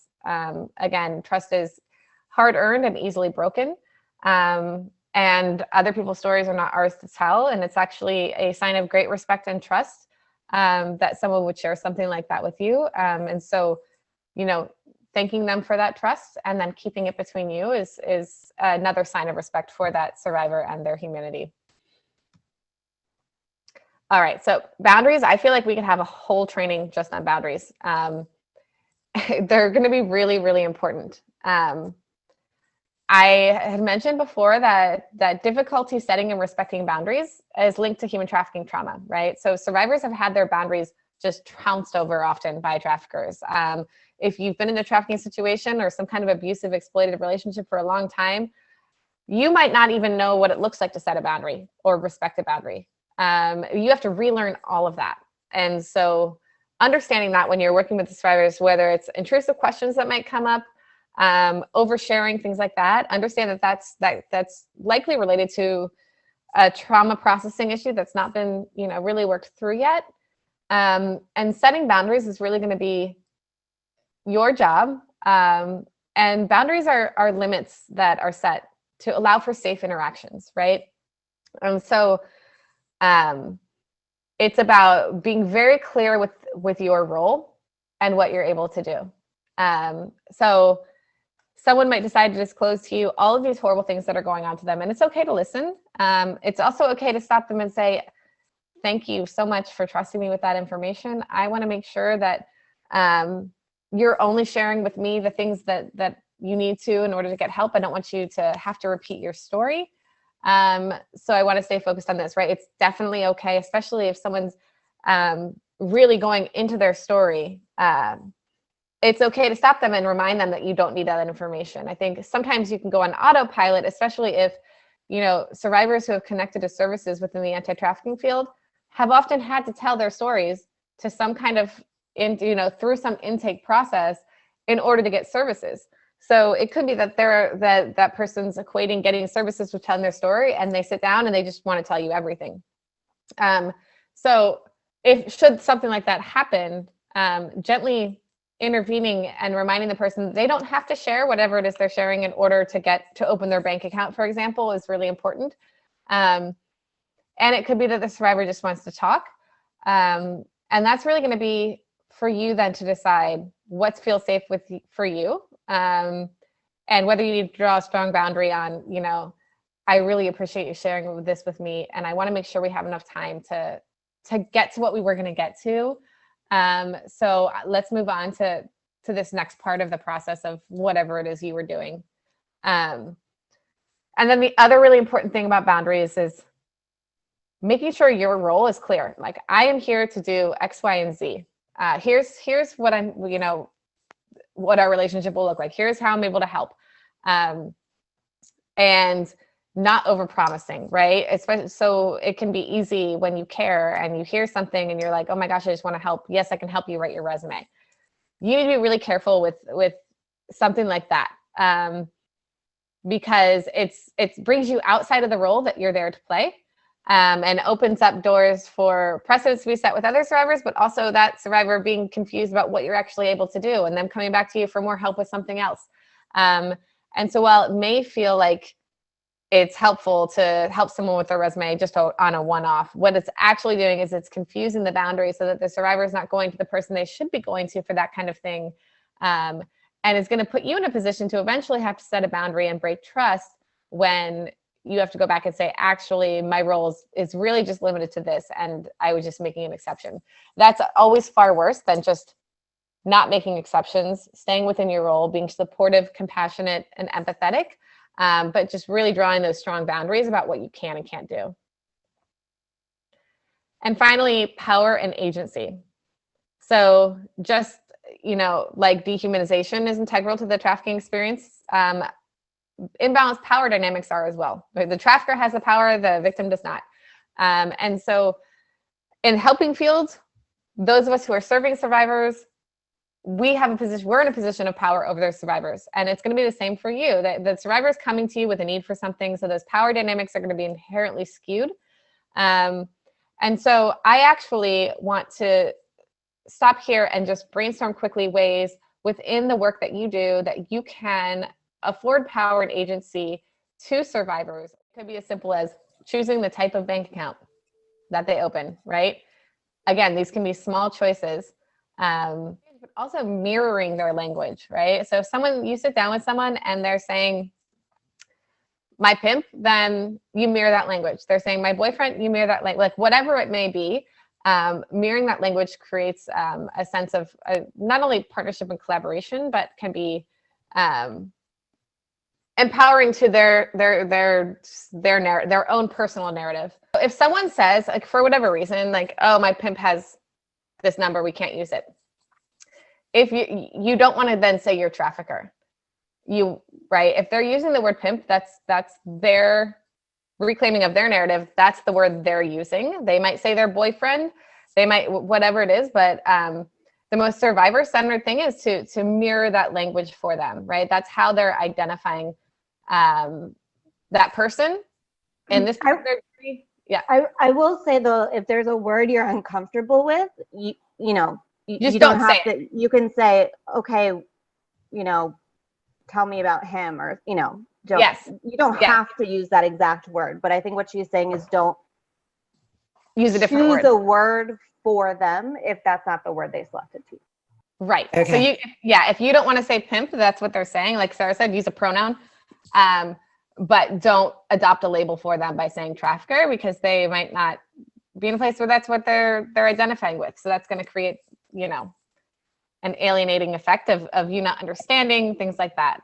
Again, trust is hard-earned and easily broken. And other people's stories are not ours to tell. And it's actually a sign of great respect and trust that someone would share something like that with you. And so, thanking them for that trust and then keeping it between you is another sign of respect for that survivor and their humanity. All right, so boundaries, I feel like we could have a whole training just on boundaries. They're going to be really, really important. I had mentioned before that difficulty setting and respecting boundaries is linked to human trafficking trauma, right? So survivors have had their boundaries just trounced over often by traffickers. If you've been in a trafficking situation or some kind of abusive, exploitative relationship for a long time, you might not even know what it looks like to set a boundary or respect a boundary. You have to relearn all of that. And so understanding that when you're working with the survivors, whether it's intrusive questions that might come up, oversharing, things like that, understand that that's likely related to a trauma processing issue that's not been, really worked through yet. And setting boundaries is really going to be your job. And boundaries are limits that are set to allow for safe interactions, right? And so it's about being very clear with your role and what you're able to do. So someone might decide to disclose to you all of these horrible things that are going on to them, and it's okay to listen. It's also okay to stop them and say, thank you so much for trusting me with that information. I want to make sure that you're only sharing with me the things that you need to in order to get help. I don't want you to have to repeat your story. So I want to stay focused on this, right? It's definitely okay, especially if someone's really going into their story. It's okay to stop them and remind them that you don't need that information. I think sometimes you can go on autopilot, especially if, survivors who have connected to services within the anti-trafficking field have often had to tell their stories to some kind of, through some intake process in order to get services. So it could be that that person's equating getting services with telling their story, and they sit down and they just want to tell you everything. So should something like that happen, gently intervening and reminding the person they don't have to share whatever it is they're sharing in order to open their bank account, for example, is really important. And it could be that the survivor just wants to talk. And that's really going to be for you then to decide what feels safe for you. And whether you need to draw a strong boundary on, I really appreciate you sharing this with me, and I want to make sure we have enough time to get to what we were going to get to. So let's move on to this next part of the process of whatever it is you were doing. And then the other really important thing about boundaries is making sure your role is clear. Like, I am here to do X, Y, and Z. Here's what I'm, what our relationship will look like. Here's how I'm able to help. And not over-promising, right? Especially, so it can be easy when you care and you hear something and you're like, oh my gosh, I just want to help. Yes, I can help you write your resume. You need to be really careful with something like that. because it brings you outside of the role that you're there to play, and opens up doors for precedents to be set with other survivors, but also that survivor being confused about what you're actually able to do and them coming back to you for more help with something else. And so while it may feel like it's helpful to help someone with their resume just on a one-off, what it's actually doing is it's confusing the boundaries so that the survivor is not going to the person they should be going to for that kind of thing. And it's going to put you in a position to eventually have to set a boundary and break trust when you have to go back and say, actually, my role is really just limited to this, and I was just making an exception. That's always far worse than just not making exceptions, staying within your role, being supportive, compassionate, and empathetic, but just really drawing those strong boundaries about what you can and can't do. And finally, power and agency. So just, like dehumanization is integral to the trafficking experience, imbalanced power dynamics are as well. The trafficker has the power, the victim does not. And so in helping fields, those of us who are serving survivors, we're in a position of power over those survivors. And it's going to be the same for you. The survivor is coming to you with a need for something, so those power dynamics are going to be inherently skewed. And so I actually want to stop here and just brainstorm quickly ways within the work that you do that you can afford power and agency to survivors. It could be as simple as choosing the type of bank account that they open, right? Again, these can be small choices, but also mirroring their language, right? So if you sit down with someone and they're saying, my pimp, then you mirror that language. They're saying, my boyfriend, you mirror that language, like whatever it may be. Mirroring that language creates a sense of not only partnership and collaboration, but can be empowering to their own personal narrative. If someone says, like, for whatever reason, like, oh, my pimp has this number, we can't use it. If you don't want to then say you're a trafficker, right? If they're using the word pimp, that's their reclaiming of their narrative. That's the word they're using. They might say their boyfriend, they might, whatever it is, but the most survivor-centered thing is to mirror that language for them, right? That's how they're identifying that person. And this, yeah. I will say though, if there's a word you're uncomfortable with, you don't have to. You can say, okay, tell me about him, or yes, you don't have to use that exact word. But I think what she's saying is don't use a different word. Choose a word for them if that's not the word they selected to. Right. Okay. So if you don't want to say pimp, that's what they're saying. Like Sarah said, use a pronoun, but don't adopt a label for them by saying trafficker, because they might not be in a place where that's what they're identifying with. So that's going to create, an alienating effect of you not understanding, things like that.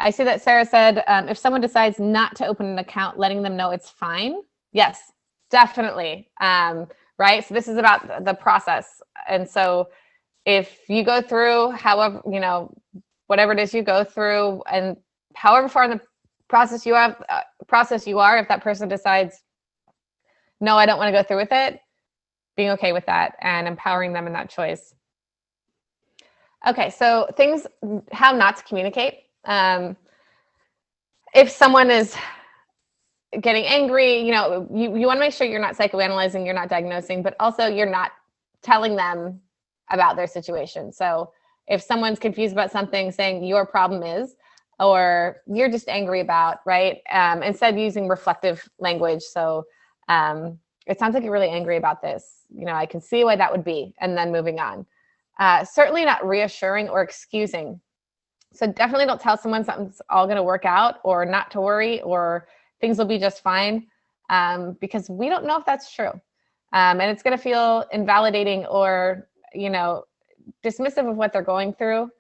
I see that Sarah said, if someone decides not to open an account, letting them know it's fine. Yes, definitely. Right. So this is about the process. And so if you go through, however, whatever it is you go through, and however far in the process you are, if that person decides, no, I don't want to go through with it, being okay with that and empowering them in that choice. Okay, so how not to communicate. If someone is getting angry, you want to make sure you're not psychoanalyzing, you're not diagnosing, but also you're not telling them about their situation. So if someone's confused about something, saying your problem is, or you're just angry about, right? Instead using reflective language. So it sounds like you're really angry about this. I can see why that would be, and then moving on. Certainly not reassuring or excusing. So definitely don't tell someone something's all going to work out, or not to worry, or things will be just fine, because we don't know if that's true. And it's going to feel invalidating or, dismissive of what they're going through.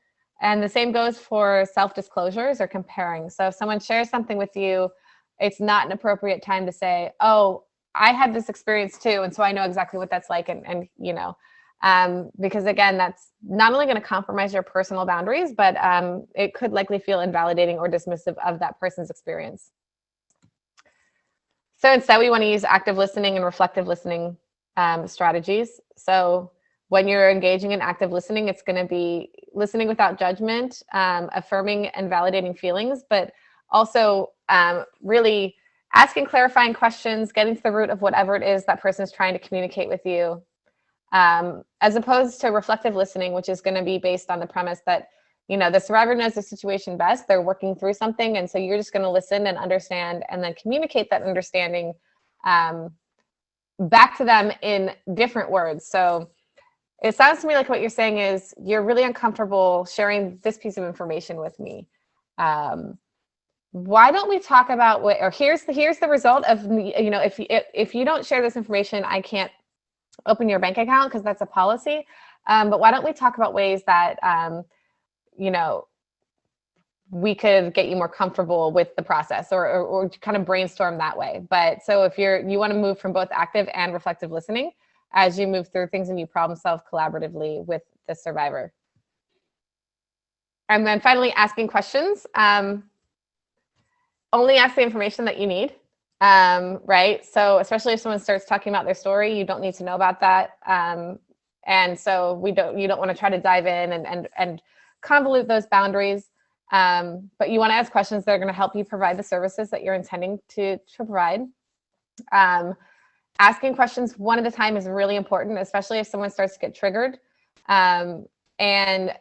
And the same goes for self-disclosures or comparing. So if someone shares something with you, it's not an appropriate time to say, oh, I had this experience too, and so I know exactly what that's like. And because again, that's not only going to compromise your personal boundaries, but it could likely feel invalidating or dismissive of that person's experience. So instead, we want to use active listening and reflective listening strategies. So When you're engaging in active listening, it's going to be listening without judgment, affirming and validating feelings, but also really asking clarifying questions, getting to the root of whatever it is that person is trying to communicate with you, as opposed to reflective listening, which is going to be based on the premise that, the survivor knows the situation best. They're working through something, and so you're just going to listen and understand and then communicate that understanding back to them in different words. So it sounds to me like what you're saying is you're really uncomfortable sharing this piece of information with me. Why don't we talk about what, or here's the result of, if you don't share this information, I can't open your bank account because that's a policy. But why don't we talk about ways that, we could get you more comfortable with the process, or kind of brainstorm that way. But so if you want to move from both active and reflective listening as you move through things and you problem solve collaboratively with the survivor. And then finally, asking questions. Only ask the information that you need, right? So especially if someone starts talking about their story, you don't need to know about that. And so you don't want to try to dive in and convolute those boundaries. But you want to ask questions that are going to help you provide the services that you're intending to provide. Asking questions one at a time is really important, especially if someone starts to get triggered. And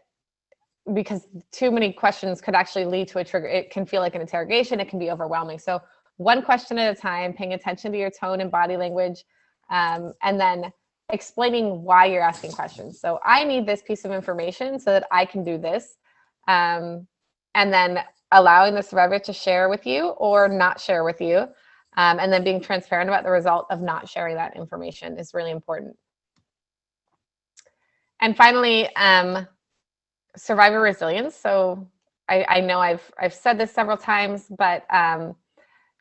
because too many questions could actually lead to a trigger. It can feel like an interrogation. It can be overwhelming. So one question at a time, paying attention to your tone and body language, and then explaining why you're asking questions. So I need this piece of information so that I can do this. And then allowing the survivor to share with you or not share with you. And then being transparent about the result of not sharing that information is really important. And finally, survivor resilience. So I know I've said this several times, but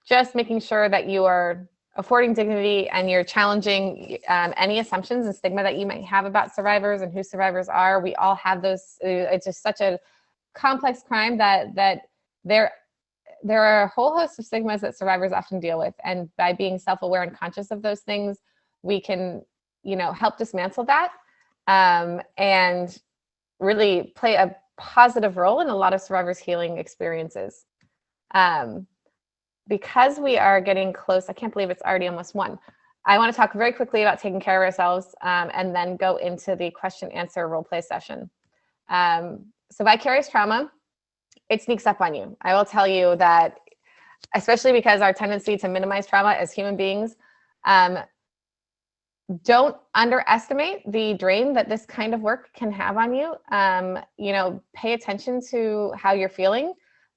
just making sure that you are affording dignity and you're challenging any assumptions and stigma that you might have about survivors and who survivors are. We all have those. It's just such a complex crime that there are a whole host of stigmas that survivors often deal with. And by being self-aware and conscious of those things, we can, help dismantle that and really play a positive role in a lot of survivors' healing experiences. Because we are getting close, I can't believe it's already almost 1. I want to talk very quickly about taking care of ourselves and then go into the question answer role play session. So vicarious trauma, it sneaks up on you. I will tell you that, especially because our tendency to minimize trauma as human beings, don't underestimate the drain that this kind of work can have on you. Pay attention to how you're feeling.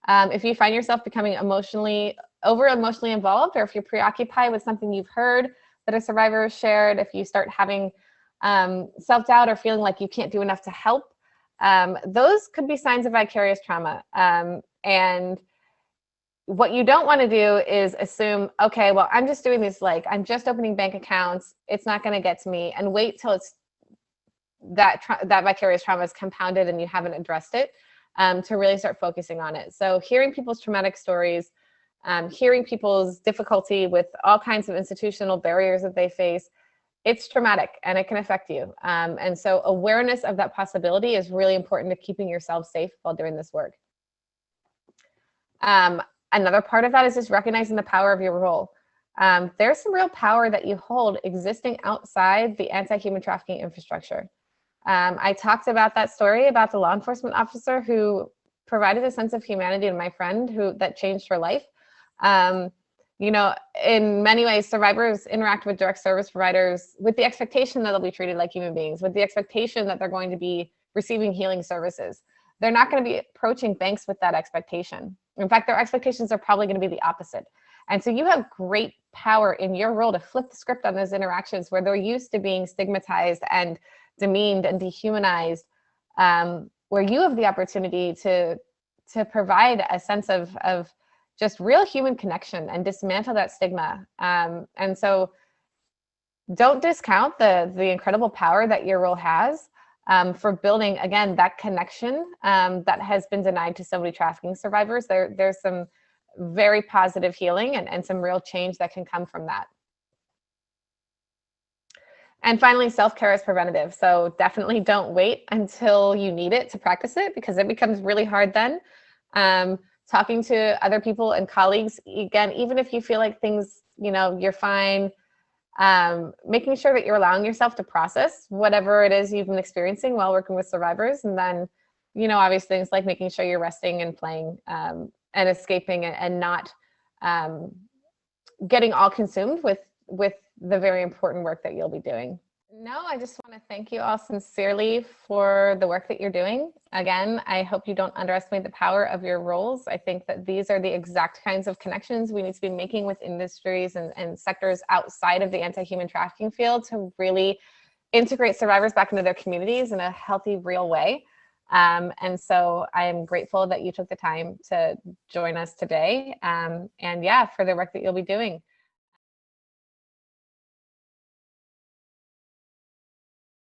If you find yourself becoming over emotionally involved, or if you're preoccupied with something you've heard that a survivor has shared, if you start having self-doubt or feeling like you can't do enough to help, those could be signs of vicarious trauma. And what you don't want to do is assume, okay, well, I'm just doing this, like I'm just opening bank accounts, it's not going to get to me, and wait till it's that vicarious trauma is compounded and you haven't addressed it, to really start focusing on it. So hearing people's traumatic stories, hearing people's difficulty with all kinds of institutional barriers that they face, it's traumatic and it can affect you. And so awareness of that possibility is really important to keeping yourself safe while doing this work. Another part of that is just recognizing the power of your role. There's some real power that you hold existing outside the anti-human trafficking infrastructure. I talked about that story about the law enforcement officer who provided a sense of humanity to my friend that changed her life. In many ways, survivors interact with direct service providers with the expectation that they'll be treated like human beings, with the expectation that they're going to be receiving healing services. They're not going to be approaching banks with that expectation. In fact, their expectations are probably going to be the opposite. And so you have great power in your role to flip the script on those interactions where they're used to being stigmatized and demeaned and dehumanized, where you have the opportunity to provide a sense of just real human connection and dismantle that stigma. And so don't discount the incredible power that your role has for building, again, that connection that has been denied to so many trafficking survivors. There's some very positive healing and some real change that can come from that. And finally, self-care is preventative. So definitely don't wait until you need it to practice it, because it becomes really hard then. Talking to other people and colleagues, again, even if you feel like things, you're fine, making sure that you're allowing yourself to process whatever it is you've been experiencing while working with survivors. And then, obvious things like making sure you're resting and playing, and escaping, and not getting all consumed with the very important work that you'll be doing. No, I just want to thank you all sincerely for the work that you're doing. Again, I hope you don't underestimate the power of your roles. I think that these are the exact kinds of connections we need to be making with industries and sectors outside of the anti-human trafficking field to really integrate survivors back into their communities in a healthy, real way. And so I'm grateful that you took the time to join us today. And yeah, for the work that you'll be doing.